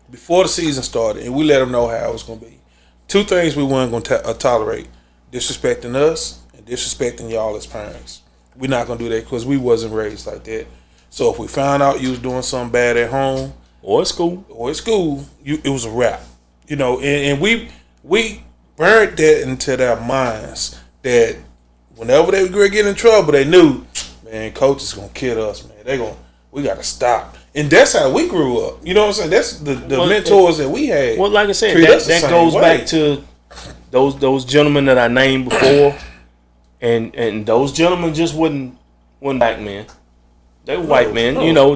before the season started, and we let them know how it was going to be. Two things we weren't going to tolerate: disrespecting us and disrespecting y'all as parents. We're not going to do that because we wasn't raised like that. So if we found out you was doing something bad at home or at school, it was a wrap. And we burned that into their minds that whenever they were get in trouble, they knew, man, coach is gonna kill us, man. We gotta stop. And that's how we grew up. You know what I'm saying? That's the mentors that we had. Well, like I said, that goes back to those gentlemen that I named before, and those gentlemen just wasn't black men. They were white men. No.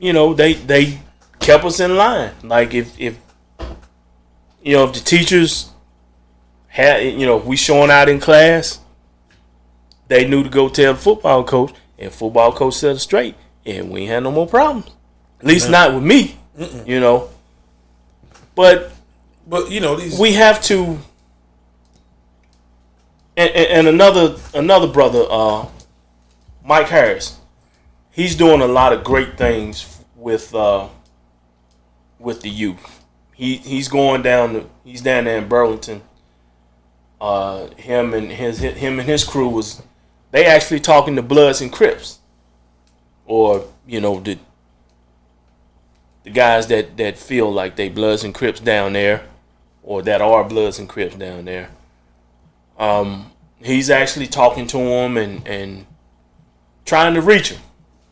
they kept us in line. Like if the teachers had, if we showing out in class, they knew to go tell the football coach, and football coach set us straight, and we ain't had no more problems. At least not with me, But we have to. And another brother, Mike Harris, he's doing a lot of great things with the youth. He's down there in Burlington. Him and his crew they actually talking to Bloods and Crips, or the guys that feel like they Bloods and Crips down there, or that are Bloods and Crips down there. He's actually talking to him and trying to reach him.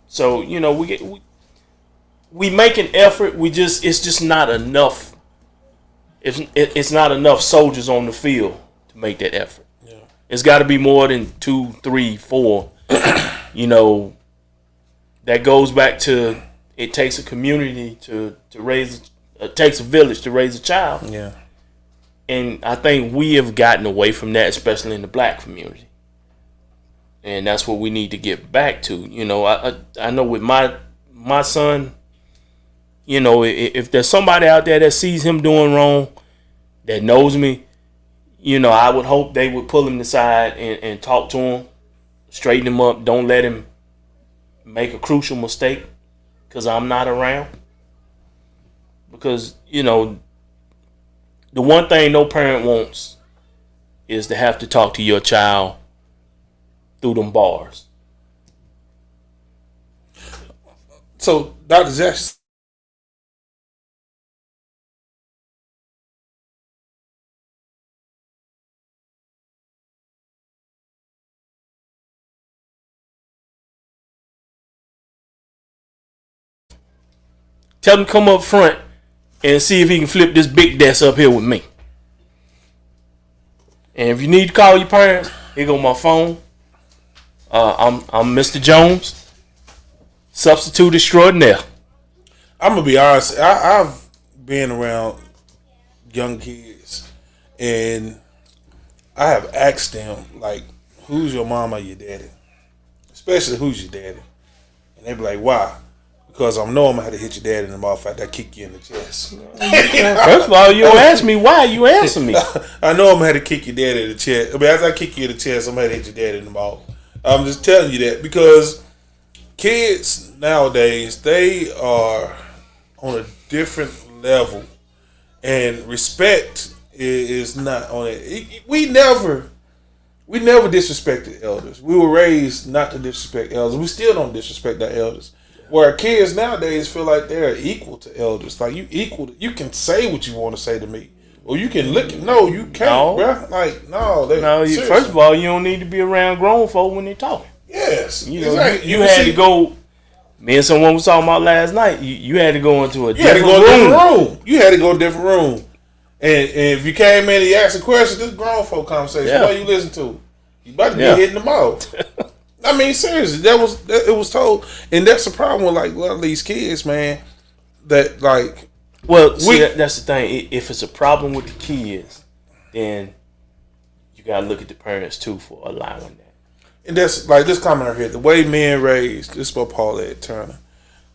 So we make an effort. It's just not enough. It's not enough soldiers on the field to make that effort. Yeah. It's got to be more than 2, 3, 4. That goes back to it takes a community to raise. It takes a village to raise a child. Yeah. And I think we have gotten away from that, especially in the black community. And that's what we need to get back to. I know with my son, if there's somebody out there that sees him doing wrong, that knows me, I would hope they would pull him aside and talk to him, straighten him up. Don't let him make a crucial mistake because I'm not around. Because, the one thing no parent wants is to have to talk to your child through them bars. So, Dr. Jackson, tell him to come up front and see if he can flip this big desk up here with me. And if you need to call your parents, here go my phone. I'm Mr. Jones, substitute extraordinaire. I'm gonna be honest. I've been around young kids, and I have asked them like, "Who's your mama or your daddy?" Especially, "Who's your daddy?" And they be like, "Why?" Because I know I'm gonna have to hit your dad in the mouth after I kick you in the chest. First of all, you don't ask me why, you answer me. I know I'm gonna have to kick your dad in the chest. I mean, after I kick you in the chest, I'm gonna hit your dad in the mouth. I'm just telling you that because kids nowadays, they are on a different level, and respect is not on it. We never disrespected elders. We were raised not to disrespect elders. We still don't disrespect our elders. Where kids nowadays feel like they're equal to elders. Like you can say what you want to say to me, or you can look. No, you can't, bro. Like no. First of all, you don't need to be around grown folk when they're talking. Yes, exactly. You had to go. Me and someone was talking about last night. You had to go into a different room. You had to go to a different room. And if you came in and you asked a question, this grown folk conversation. Yeah. What you listen to? You about to get hit in the mouth. I mean, seriously, it was told, and that's the problem with like a lot of these kids, man. That like, that's the thing. If it's a problem with the kids, then you gotta look at the parents too for allowing that. And that's like this comment right here: the way men raised. This is by Paulette Turner.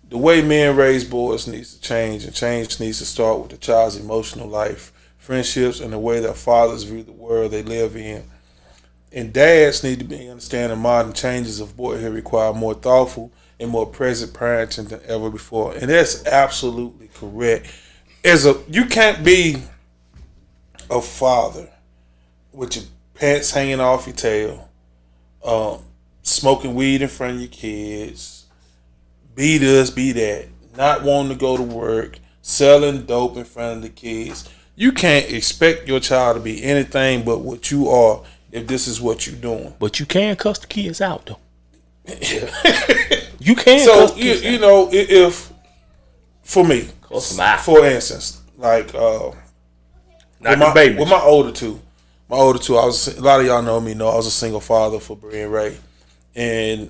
The way men raise boys needs to change, and change needs to start with the child's emotional life, friendships, and the way their fathers view the world they live in. And dads need to be understanding modern changes of boyhood require more thoughtful and more present parenting than ever before. And that's absolutely correct. You can't be a father with your pants hanging off your tail, smoking weed in front of your kids, be this, be that, not wanting to go to work, selling dope in front of the kids. You can't expect your child to be anything but what you are if this is what you're doing. But you can cuss the kids out, though. You can cuss the kids out. If, for me, for instance, like, with my older two, a lot of y'all know me, I was a single father for Brie and Ray. And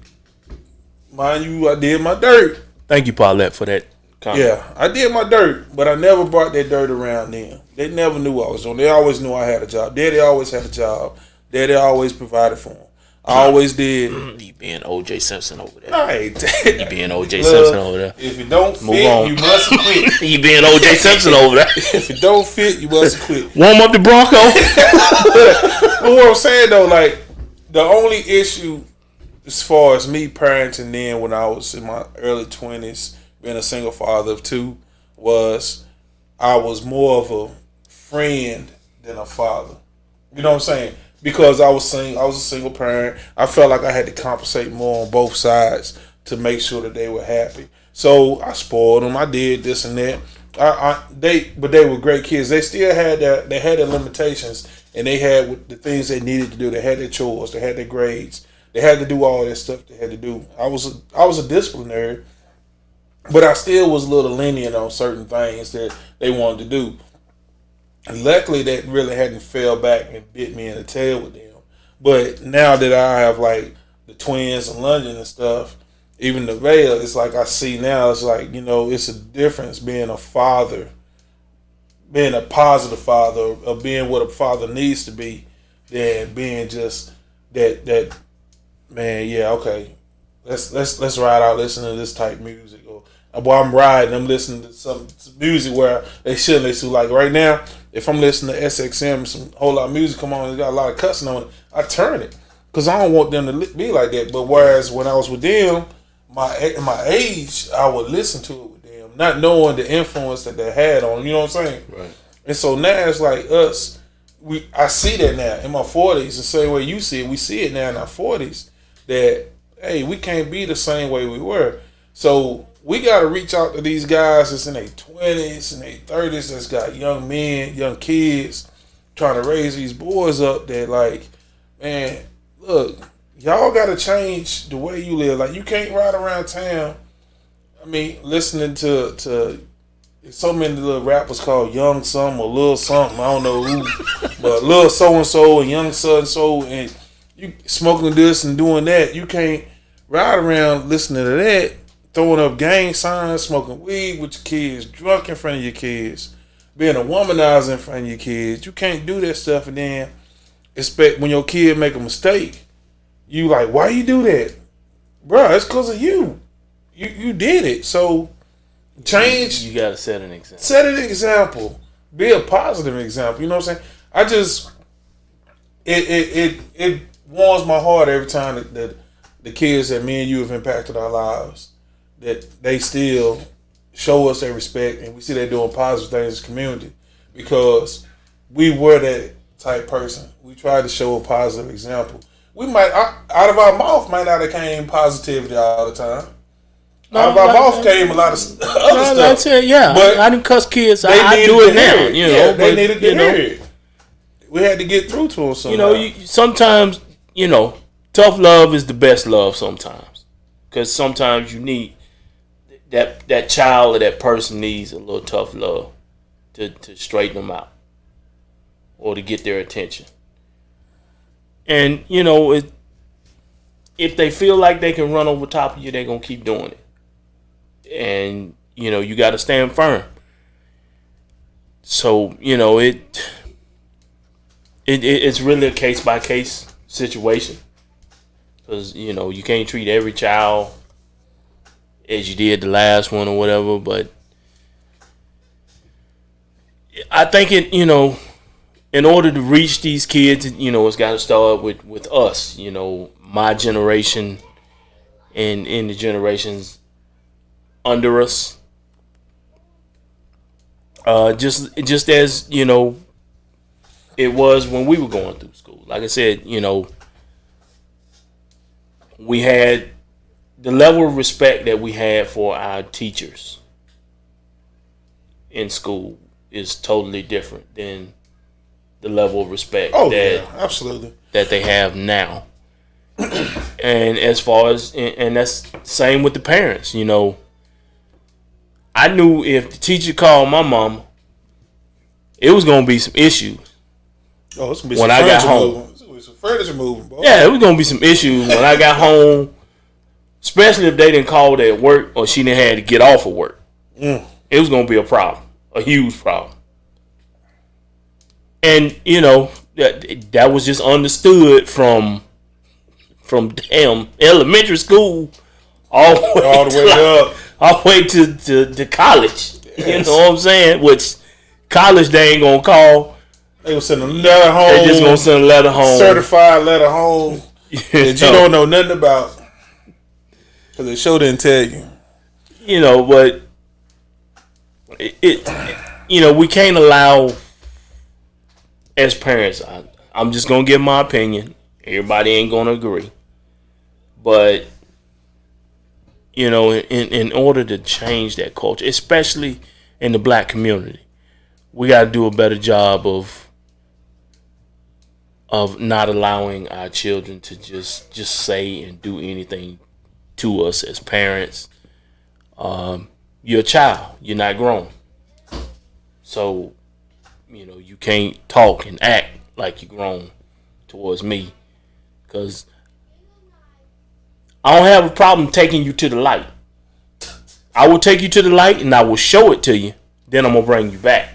mind you, I did my dirt. Thank you, Paulette, for that comment. Yeah, I did my dirt, but I never brought that dirt around them. They never knew I was doing. They always knew I had a job. Daddy always had a job. Daddy always provided for them. I always did. You being O.J. Simpson over there. I ain't You being O.J. Simpson over there. If it don't fit, you must quit. You being O.J. Simpson over there. If it don't fit, you must quit. Warm up the Bronco. But what I'm saying though, like the only issue as far as me parenting then when I was in my early 20s, being a single father of 2, was I was more of a friend than a father. You know what I'm saying? Because I was a single parent. I felt like I had to compensate more on both sides to make sure that they were happy. So I spoiled them. I did this and that. But they were great kids. They still had their limitations, and they had the things they needed to do. They had their chores. They had their grades. They had to do all that stuff they had to do. I was a disciplinary, but I still was a little lenient on certain things that they wanted to do. And luckily, that really hadn't fell back and bit me in the tail with them. But now that I have like the twins in London and stuff, even the Vale, it's like I see now, it's like, it's a difference being a father, being a positive father, or being what a father needs to be, than being just that man, yeah, okay, let's ride out listening to this type music. Or while I'm riding, I'm listening to some music where they shouldn't listen to. Like right now, if I'm listening to SXM, some whole lot of music come on, it's got a lot of cussing on it, I turn it. Because I don't want them to be like that. But whereas when I was with them, my age, I would listen to it with them, not knowing the influence that they had on them, you know what I'm saying? Right. And so now it's like us, I see that now in my 40s, the same way you see it, we see it now in our 40s, that, hey, we can't be the same way we were. So we got to reach out to these guys that's in their 20s and their 30s that's got young men, young kids, trying to raise these boys up that like, man, look, y'all got to change the way you live. Like, you can't ride around town, listening to so many little rappers called Young Something or Lil Something, I don't know who, but Lil So-and-so and Young So-and-so, and you smoking this and doing that. You can't ride around listening to that, throwing up gang signs, smoking weed with your kids, drunk in front of your kids, being a womanizer in front of your kids. You can't do that stuff and then expect when your kid make a mistake, you like, why you do that? Bruh, it's because of you. You did it. So change. You got to set an example. Set an example. Be a positive example. You know what I'm saying? It warms my heart every time that the kids that me and you have impacted our lives, that they still show us their respect and we see they're doing positive things in the community, because we were that type person. We tried to show a positive example. We might, out of our mouth, might not have came positivity all the time. Out of our mouth came a lot of other stuff. Yeah, but I didn't cuss kids. I do it now. They needed to hear it. We had to get through to them somehow. Sometimes, tough love is the best love sometimes. Because sometimes you need, that child or that person needs a little tough love to straighten them out or to get their attention. And, if they feel like they can run over top of you, they're going to keep doing it. And, you got to stand firm. So, it's really a case-by-case situation. Because, you can't treat every child as you did the last one or whatever. But I think in order to reach these kids, it's got to start with us, my generation and in the generations under us. Just as, it was when we were going through school. Like I said, we had the level of respect that we had for our teachers in school is totally different than the level of respect absolutely, that they have now. And as far as, and that's same with the parents, I knew if the teacher called my mama, it was going to be some issues. Oh, it's going to be when I got home. Some furniture moving, boy. Yeah, it was going to be some issues when I got home. especially if they didn't call at work or she didn't have to get off of work. It was gonna be a problem, a huge problem. And that was just understood from damn elementary school all the way to college. Yes. You know what I'm saying? Which college they ain't gonna call. They gonna send a letter home. They just gonna send a letter home, certified letter home that you don't know nothing about because they sure didn't tell you. But we can't allow, as parents. I'm just gonna give my opinion. Everybody ain't gonna agree, but in order to change that culture, especially in the black community, we got to do a better job of not allowing our children to just say and do anything to us as parents. You're a child. You're not grown. So, you can't talk and act like you're grown towards me, because I don't have a problem taking you to the light. I will take you to the light and I will show it to you. Then I'm going to bring you back.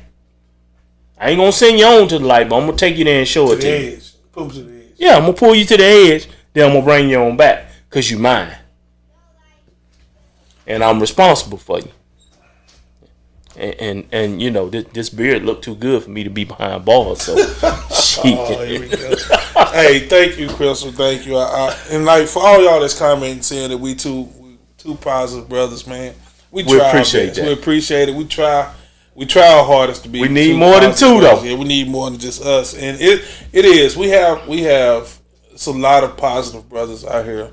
I ain't going to send you on to the light, but I'm going to take you there and show it to you. Pull to the edge. Yeah, I'm going to pull you to the edge. Then I'm going to bring you on back because you're mine. And I'm responsible for you. And this beard looked too good for me to be behind bars. So, here we go. Hey, thank you, Crystal. Thank you. And like for all y'all that's commenting, saying that we two positive brothers, man. We appreciate that. We appreciate it. We try our hardest to be. We need more than two, though. Yeah, we need more than just us. And it is. We have. It's a lot of positive brothers out here.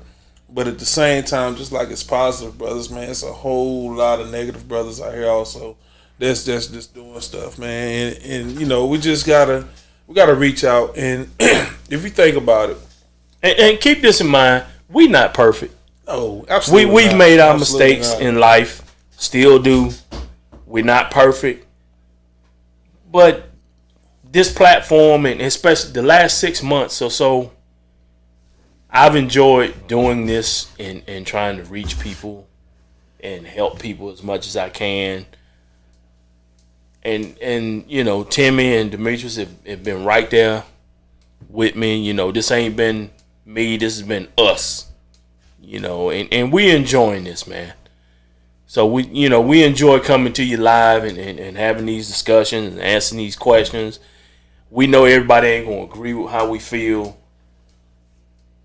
But at the same time, just like it's positive brothers, man, it's a whole lot of negative brothers out here also. That's just doing stuff, man. And we just gotta reach out. And if you think about it, and keep this in mind, we not perfect. No, absolutely. We've made our mistakes in life, still do. We're not perfect, but this platform, and especially the last 6 months or so, I've enjoyed doing this and trying to reach people and help people as much as I can. And Timmy and Demetrius have been right there with me. This ain't been me. This has been us. And we enjoying this, man. So we enjoy coming to you live and having these discussions and answering these questions. We know everybody ain't gonna agree with how we feel,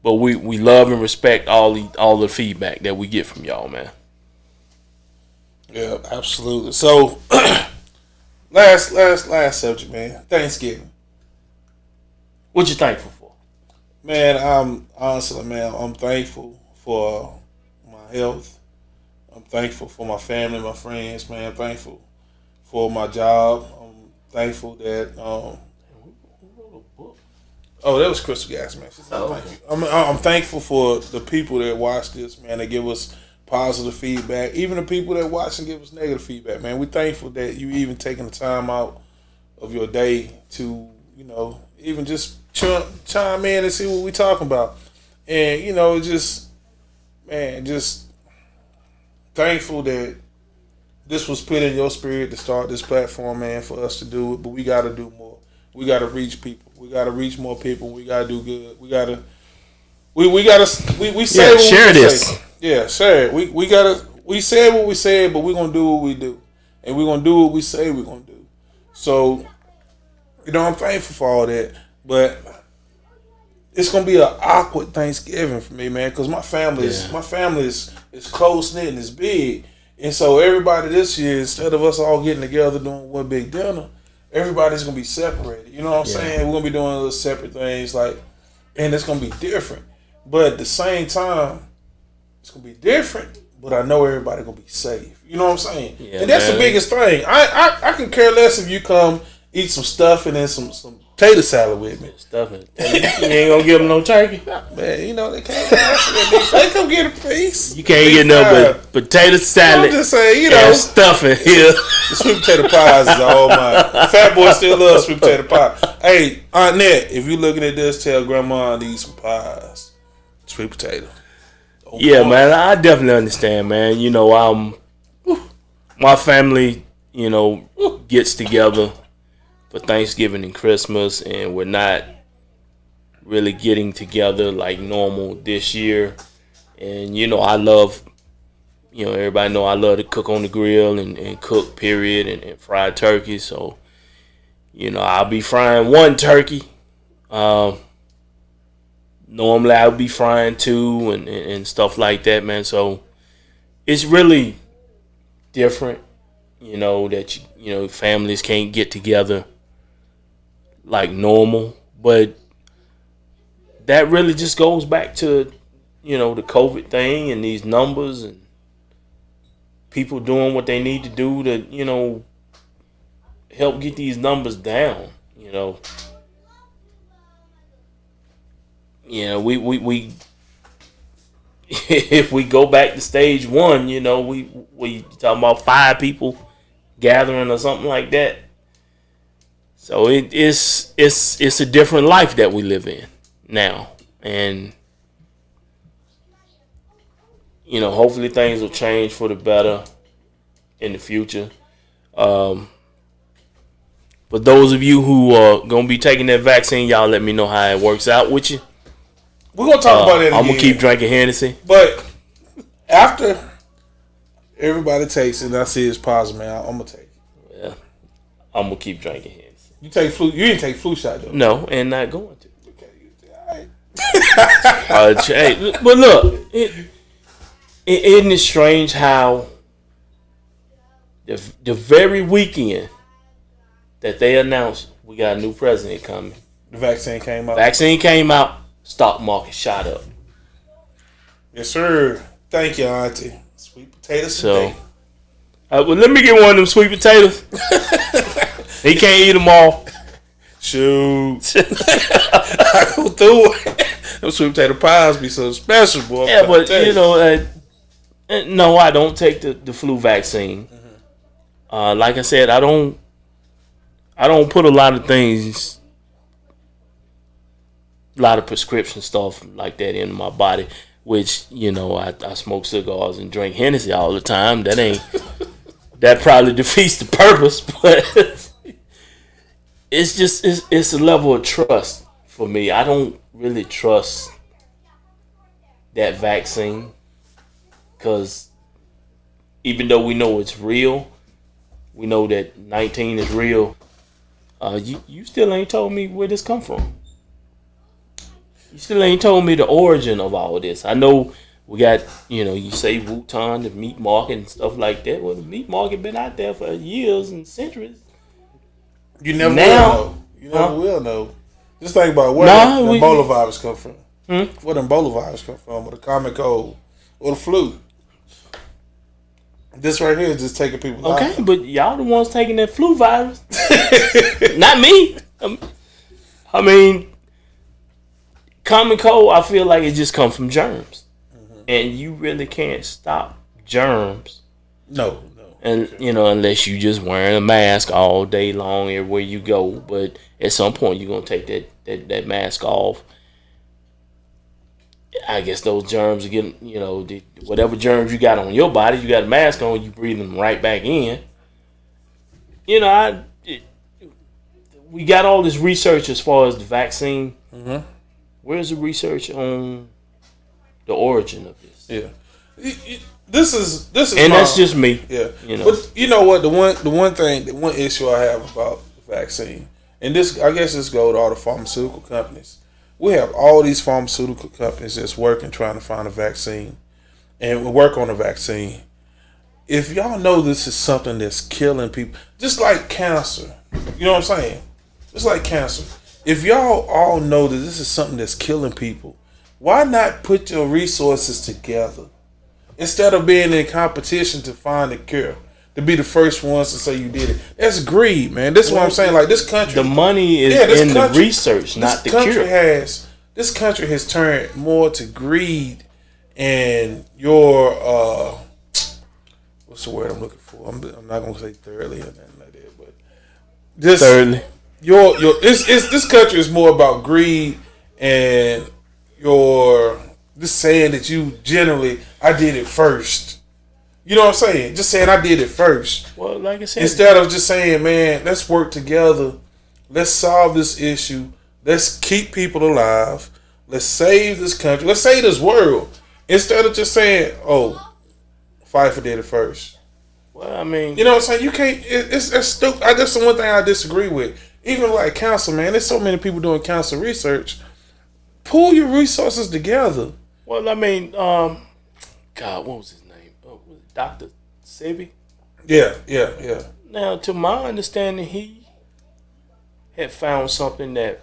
but we love and respect all the feedback that we get from y'all, man. Yeah, absolutely. So. Last subject, man. Thanksgiving. What you thankful for? Man, I'm thankful for my health. I'm thankful for my family, my friends, man. I'm thankful for my job. I'm thankful that that was Crystal Gas, man. Thank you. I'm thankful for the people that watch this, man. They give us positive feedback. Even the people that watch and give us negative feedback, man. We're thankful that you even taking the time out of your day to, even just chime in and see what we talking about. And, just thankful that this was put in your spirit to start this platform, man, for us to do it. But we got to do more. We got to reach people. We got to reach more people. We got to do good. We got to say share this. Say. Yeah, share it. We said what we said, but we're going to do what we do. And we're going to do what we say we're going to do. So, I'm thankful for all that. But it's going to be an awkward Thanksgiving for me, man, because my family is close-knit and it's big. And so everybody this year, instead of us all getting together doing one big dinner, everybody's going to be separated. You know what I'm saying? We're going to be doing little separate things, and it's going to be different. But at the same time, it's going to be different, but I know everybody going to be safe. You know what I'm saying? Yeah, and that's the biggest thing. I can care less if you come eat some stuff and then some potato salad with me. Stuffing. You ain't going to give them no turkey? Man, they can't. They come get a piece. You can't get no but potato salad. I'm just saying, and stuffing here. The sweet potato pies is all mine. Fat boy still loves sweet potato pie. Hey, Aunt Nett, if you looking at this, tell Grandma I need some pies. Sweet potato. Yeah, man, I definitely understand, man. You know, my family, you know, gets together for Thanksgiving and Christmas, and we're not really getting together like normal this year. And you know, I love, you know, everybody know I love to cook on the grill and cook, period, and fried turkey. So, you know, I'll be frying one turkey. Normally I would be frying two and stuff like that, man. So it's really different, you know, that you know families can't get together like normal, but that really just goes back to, you know, the COVID thing and these numbers and people doing what they need to do to, you know, help get these numbers down, you know. You know, we if we go back to stage one, you know, we talking about 5 people gathering or something like that. So it's a different life that we live in now, and you know, hopefully things will change for the better in the future. For those of you who are gonna be taking that vaccine, y'all let me know how it works out with you. We're gonna talk about it. I'm gonna keep drinking Hennessy, but after everybody takes it, and I see it's positive, man, I'm gonna take it. Yeah, I'm gonna keep drinking Hennessy. You take flu? You didn't take flu shot though? No, and not going to. Okay, all right. Hey, but look, isn't it strange how the very weekend that they announced we got a new president coming, the vaccine came out. Vaccine came out. Stock market shot up. Yes, sir. Thank you, Auntie. Sweet potatoes. So, well, let me get one of them sweet potatoes. He can't eat them all. Shoot. I go through it. Them sweet potato pies be so special, boy. Yeah, but you know, no, I don't take the flu vaccine. Mm-hmm. Like I said, I don't put a lot of things. A lot of prescription stuff like that in my body, which, you know, I smoke cigars and drink Hennessy all the time. That probably defeats the purpose, but it's a level of trust for me. I don't really trust that vaccine because even though we know it's real, we know that 19 is real. You still ain't told me where this come from. You still ain't told me the origin of all of this. I know we got, you know, you say Wutan, the meat market and stuff like that. Well, the meat market been out there for years and centuries. You never will know. You never will know. Just think about where the Ebola virus come from. Where the Ebola virus come from, or the common cold, or the flu. This right here is just taking people lives. Okay, but y'all the ones taking that flu virus. Not me. I mean, common cold, I feel like it just comes from germs. Mm-hmm. And you really can't stop germs. No. And, you know, unless you just wearing a mask all day long everywhere you go. But at some point, you're going to take that mask off. I guess those germs are getting, you know, whatever germs you got on your body, you got a mask on, you breathe them right back in. You know, we got all this research as far as the vaccine. Mm-hmm. Where's the research on the origin of this? Yeah, this is, and that's just me. Yeah, you know. But you know what? The one issue I have about the vaccine, and this, I guess, this goes to all the pharmaceutical companies. We have all these pharmaceutical companies that's working trying to find a vaccine, and we work on a vaccine. If y'all know this is something that's killing people, just like cancer, you know what I'm saying? Just like cancer. If y'all all know that this is something that's killing people, why not put your resources together instead of being in competition to find a cure? To be the first ones to say you did it. That's greed, man. This is what I'm saying. Like, this country, the money is in the research, not the cure. This country has turned more to greed and your what's the word I'm looking for? I'm not gonna say thoroughly or nothing like that, but just thirdly. This country is more about greed and your Just saying that you generally, I did it first. You know what I'm saying? Just saying I did it first. Well, like I said, instead of just saying, man, let's work together. Let's solve this issue. Let's keep people alive. Let's save this country. Let's save this world. Instead of just saying, oh, Pfeiffer did it first. Well, I mean, you know what I'm saying? You can't. It's stupid. That's the one thing I disagree with. Even like council, man. There's so many people doing council research. Pull your resources together. Well, I mean, God, what was his name? Was it Dr. Sebi? Yeah. Now, to my understanding, he had found something that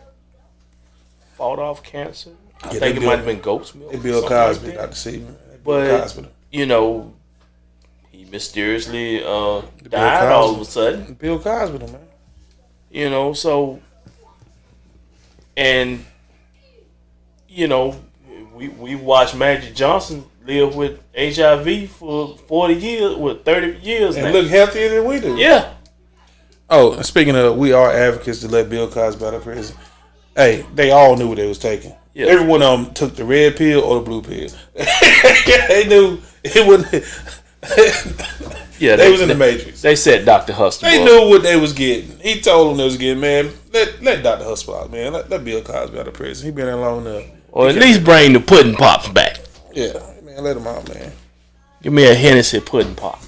fought off cancer. I think it might have been goat's milk. Bill Cosby, like Dr. Sebi. But, you know, he mysteriously died all of a sudden. Bill Cosby, man. You know, so, and, you know, we watched Magic Johnson live with HIV for 40 years, 30 years and now. Look healthier than we do. Yeah. Oh, speaking of, we are advocates to let Bill Cosby out of prison. Hey, they all knew what they was taking. Yeah. Every one of them took the red pill or the blue pill. They knew it wouldn't. Yeah, they was in the Matrix. They said Dr. Hustle. They knew what they was getting. He told them they was getting, man. Let Dr. Hustle out, man. Let Bill Cosby out of prison. He been there long enough. Or at least bring the pudding pops back. Yeah, man, let him out, man. Give me a Hennessy pudding pop.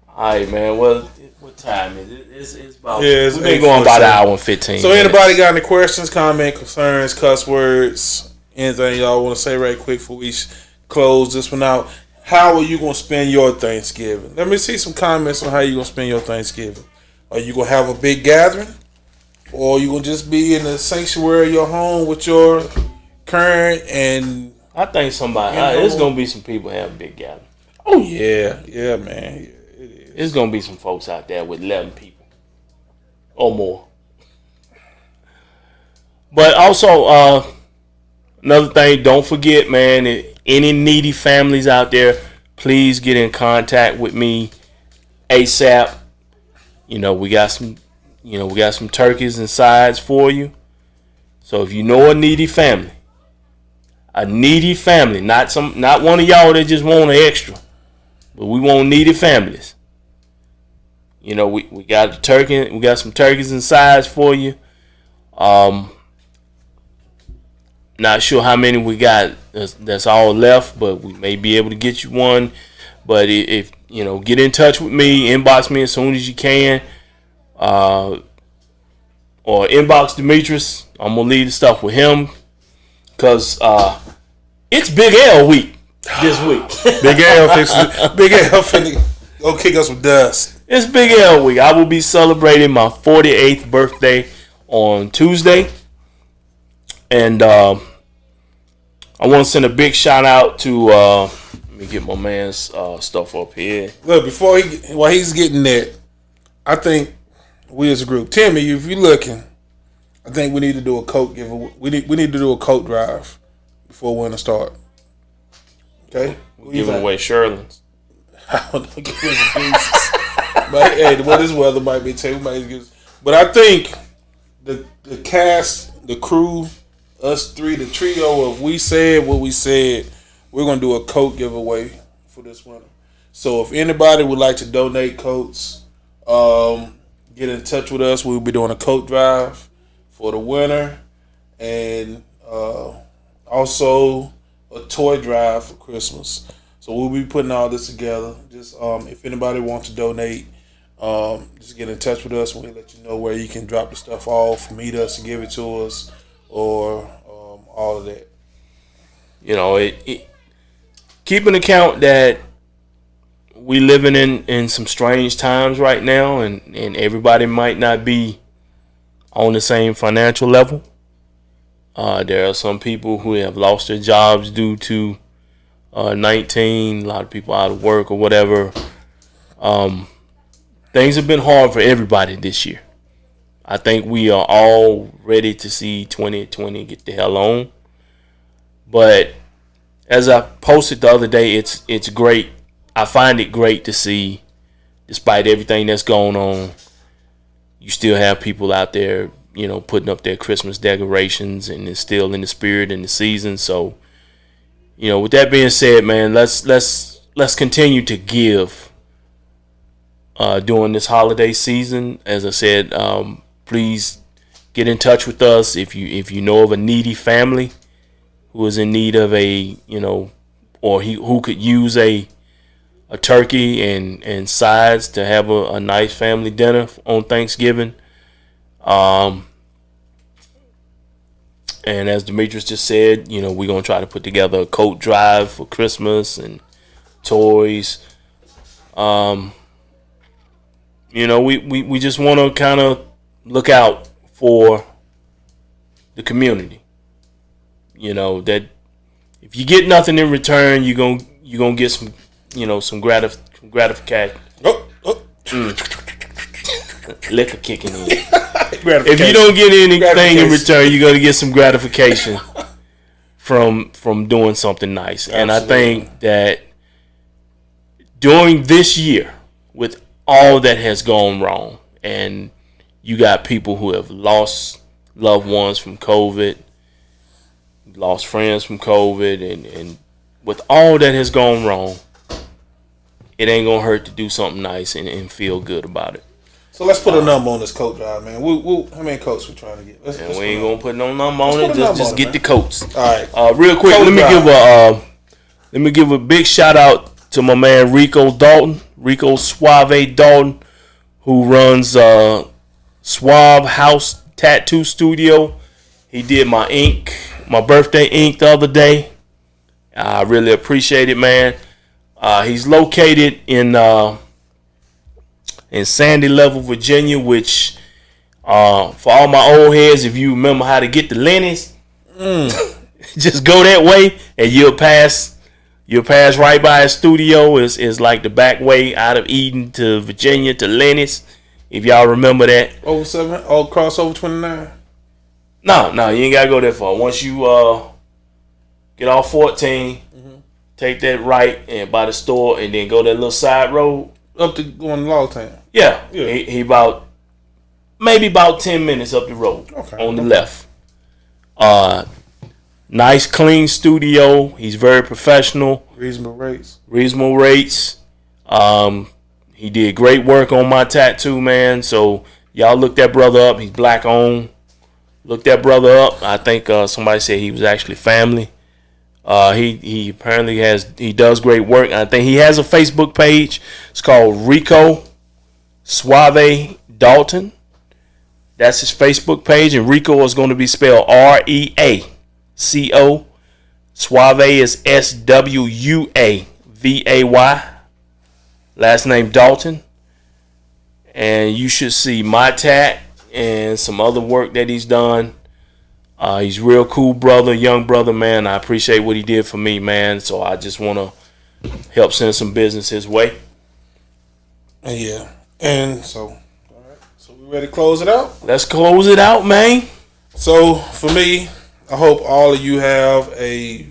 All right, man. Well, what time is it? It's about. Yeah, we've been going about an hour and 15. So, anybody got any questions, comments, concerns, cuss words, anything y'all want to say right quick before we close this one out? How are you going to spend your Thanksgiving? Let me see some comments on how you going to spend your Thanksgiving. Are you going to have a big gathering? Or are you going to just be in the sanctuary of your home with your current and... I think somebody... there's going to be some people having a big gathering. Oh, yeah. Yeah, man. Yeah, it is. There's going to be some folks out there with 11 people. Or more. But also, another thing, don't forget, man, any needy families out there, please get in contact with me ASAP. You know, we got some turkeys and sides for you. So if you know a needy family, not one of y'all that just want an extra, but we want needy families. You know, we got the turkey, we got some turkeys and sides for you. Not sure how many we got that's all left, but we may be able to get you one. But if you know, get in touch with me, inbox me as soon as you can, or inbox Demetrius. I'm gonna leave the stuff with him because it's Big L week this week. Big L finna go kick us with dust. It's Big L week. I will be celebrating my 48th birthday on Tuesday. And I want to send a big shout out to let me get my man's stuff up here. Look, while he's getting that, I think we as a group, Timmy, if you're looking, I think we need to do a coat giveaway. We need to do a coat drive before winter start. Okay, we're giving away Sherlins. I don't know, give us some pieces. But hey, this weather might be too. But I think the cast, the crew, us three, the trio of We Said What We Said, we're going to do a coat giveaway for this winter. So if anybody would like to donate coats, get in touch with us. We'll be doing a coat drive for the winter, and also a toy drive for Christmas. So we'll be putting all this together. Just if anybody wants to donate, just get in touch with us. We'll let you know where you can drop the stuff off, meet us and give it to us, or all of that. You know, keep an account that we living in some strange times right now, and everybody might not be on the same financial level. There are some people who have lost their jobs due to 19. A lot of people out of work or whatever. Things have been hard for everybody this year. I think we are all ready to see 2020 get the hell on. But as I posted the other day, it's great. I find it great to see, despite everything that's going on, you still have people out there putting up their Christmas decorations, and it's still in the spirit and the season. So, with that being said, man, let's continue to give during this holiday season. As I said, please get in touch with us if you know of a needy family who is in need of who could use a turkey and sides to have a nice family dinner on Thanksgiving. And as Demetrius just said, we're going to try to put together a coat drive for Christmas and toys. We just want to kind of look out for the community. That if you get nothing in return, you're gonna get some, some gratification. Liquor kicking in. If you don't get anything in return, you're gonna get some gratification from doing something nice. Absolutely. And I think that during this year, with all that has gone wrong, and you got people who have lost loved ones from COVID, lost friends from COVID, and with all that has gone wrong, it ain't gonna hurt to do something nice and feel good about it. So let's put a number on this coat drive, man. How many coats we trying to get? We ain't gonna put no number on it. Just get the coats. All right. Real quick, let me give a big shout out to my man Rico Suave Dalton, who runs Suave House Tattoo Studio. He did my birthday ink the other day. I really appreciate it, man. He's located in Sandy Level, Virginia, which for all my old heads, if you remember how to get to Lenny's, just go that way and you'll pass right by his studio. Is like the back way out of Eden to Virginia to Lenny's, if y'all remember that. Cross over 29? No, you ain't gotta go that far. Once you get off 14, take that right and by the store, and then go that little side road up to going to Lawtown. Yeah. He maybe about 10 minutes up the road on the left. Nice, clean studio. He's very professional. Reasonable rates. He did great work on my tattoo, man. So y'all look that brother up. He's black owned. Look that brother up. I think somebody said he was actually family. He apparently does great work. I think he has a Facebook page. It's called Rico Suave Dalton. That's his Facebook page, and Rico is going to be spelled REACO. Suave is SWUAVAY. Last name Dalton. And you should see my tat and some other work that he's done. He's a real cool brother, young brother, man. I appreciate what he did for me, man. So I just want to help send some business his way. Yeah. And so, all right. So we ready to close it out? Let's close it out, man. So for me, I hope all of you have a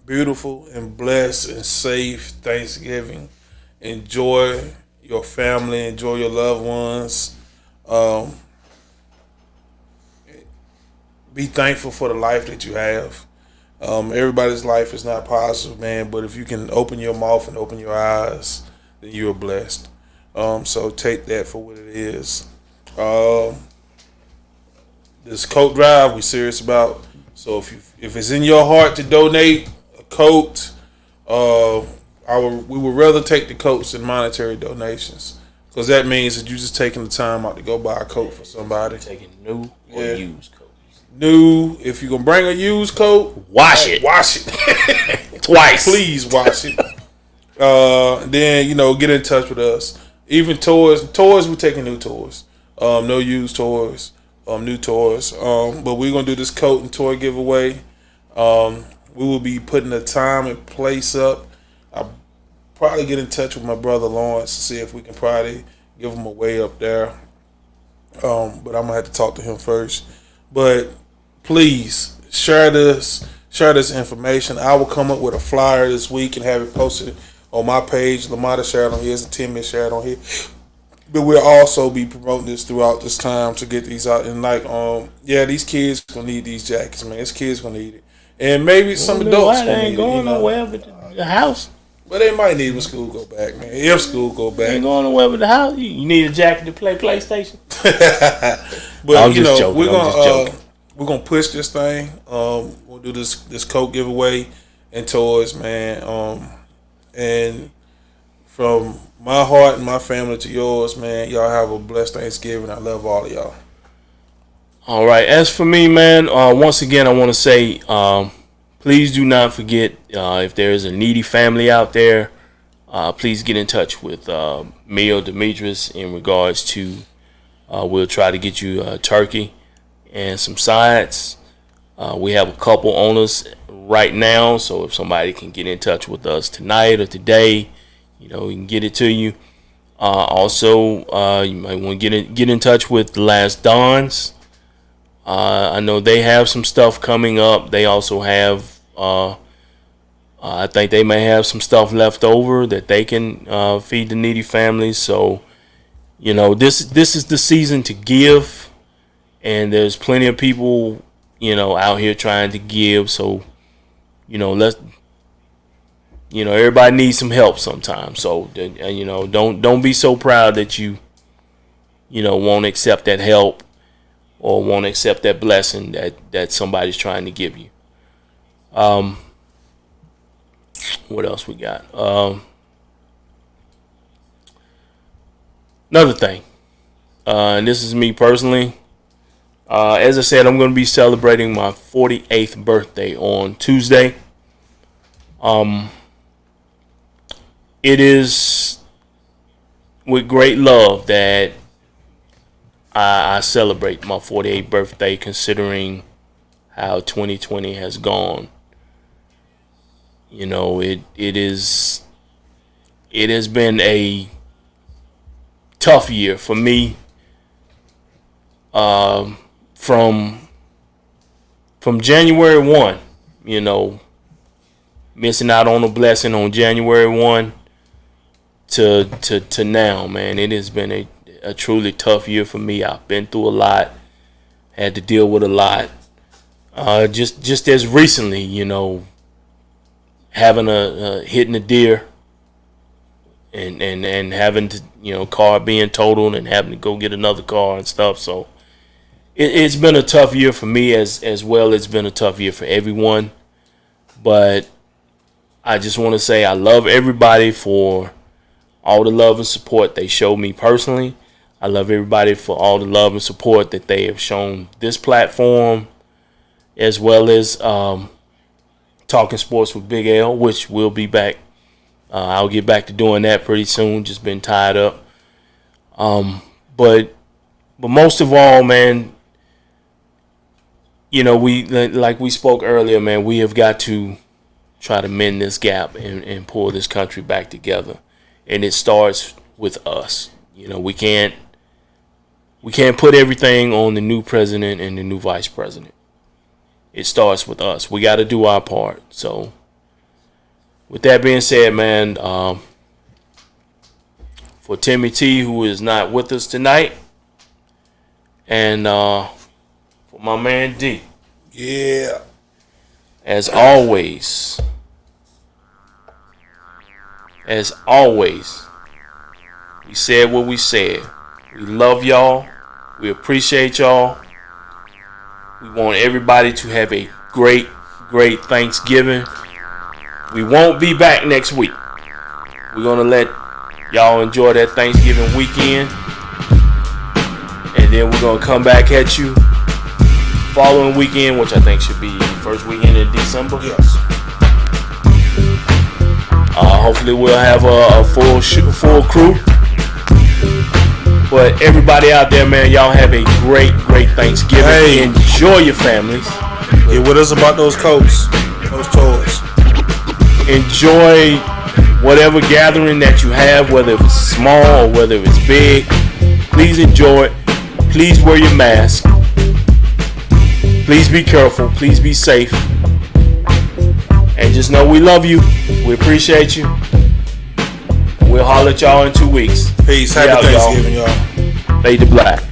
beautiful and blessed and safe Thanksgiving. Enjoy your family. Enjoy your loved ones. Be thankful for the life that you have. Everybody's life is not positive, man, but if you can open your mouth and open your eyes, then you are blessed. So take that for what it is. This coat drive we're serious about. So if it's in your heart to donate a coat, we would rather take the coats than monetary donations, because that means that you're just taking the time out to go buy a coat for somebody. Taking new or used coat. New. If you're gonna bring a used coat, wash it twice. Please wash it. Then get in touch with us. Even toys, we're taking new toys. No used toys. New toys. But we're gonna do this coat and toy giveaway. We will be putting a time and place up. I'll probably get in touch with my brother Lawrence to see if we can probably give him away up there. But I'm gonna have to talk to him first. But please share this information. I will come up with a flyer this week and have it posted on my page. Lamada shared on his, and Timmy shared on here. but we'll also be promoting this throughout this time to get these out. And like, these kids gonna need these jackets, man. These kids gonna need it, and maybe some adults gonna need it. Going nowhere but the house. But they might need when school go back, man. If school go back, Ain't going nowhere with the house. You need a jacket to play PlayStation. But I'm just joking. We're gonna push this thing. We'll do this coat giveaway and toys, man. And from my heart and my family to yours, man. Y'all have a blessed Thanksgiving. I love all of y'all. All right. As for me, man, once again, I want to say, please do not forget, if there is a needy family out there, please get in touch with me or Demetrius in regards to, we'll try to get you a turkey and some sides. We have a couple on us right now, so if somebody can get in touch with us tonight or today, we can get it to you. Also, you might want to get in touch with The Last Dons. I know they have some stuff coming up. They also have, I think they may have some stuff left over that they can feed the needy families. So, this is the season to give, and there's plenty of people, out here trying to give. So, everybody needs some help sometimes. So, don't be so proud that you won't accept that help or won't accept that blessing that somebody's trying to give you. What else we got? Another thing, and this is me personally. As I said, I'm going to be celebrating my 48th birthday on Tuesday. It is with great love that I celebrate my 48th birthday, considering how 2020 has gone. It has been a tough year for me. From January 1, missing out on a blessing on January 1 to now, man. It has been a truly tough year for me. I've been through a lot, had to deal with a lot. Just as recently, having hitting a deer and having to, car being totaled and having to go get another car and stuff. So it's been a tough year for me as well. It's been a tough year for everyone. But I just want to say I love everybody for all the love and support they showed me personally. I love everybody for all the love and support that they have shown this platform, as well as Talking Sports with Big L, which will be back. I'll get back to doing that pretty soon. Just been tied up. But most of all, man, we, like we spoke earlier, man, we have got to try to mend this gap and pull this country back together. And it starts with us. We can't put everything on the new president and the new vice president. It starts with us. We got to do our part. So, with that being said, man, for Timmy T, who is not with us tonight, and for my man D, yeah, as always, we said what we said. We love y'all. We appreciate y'all. We want everybody to have a great, great Thanksgiving. We won't be back next week. We're going to let y'all enjoy that Thanksgiving weekend. And then we're going to come back at you following weekend, which I think should be first weekend in December. Yes. Hopefully we'll have a full crew. But everybody out there, man, y'all have a great, great Thanksgiving. Hey. Enjoy your families. Get with us about those coats, those toys. Enjoy whatever gathering that you have, whether it's small or whether it's big. Please enjoy it. Please wear your mask. Please be careful. Please be safe. And just know we love you. We appreciate you. We'll holler at y'all in 2 weeks. Peace. Happy Thanksgiving, y'all. Fade to black.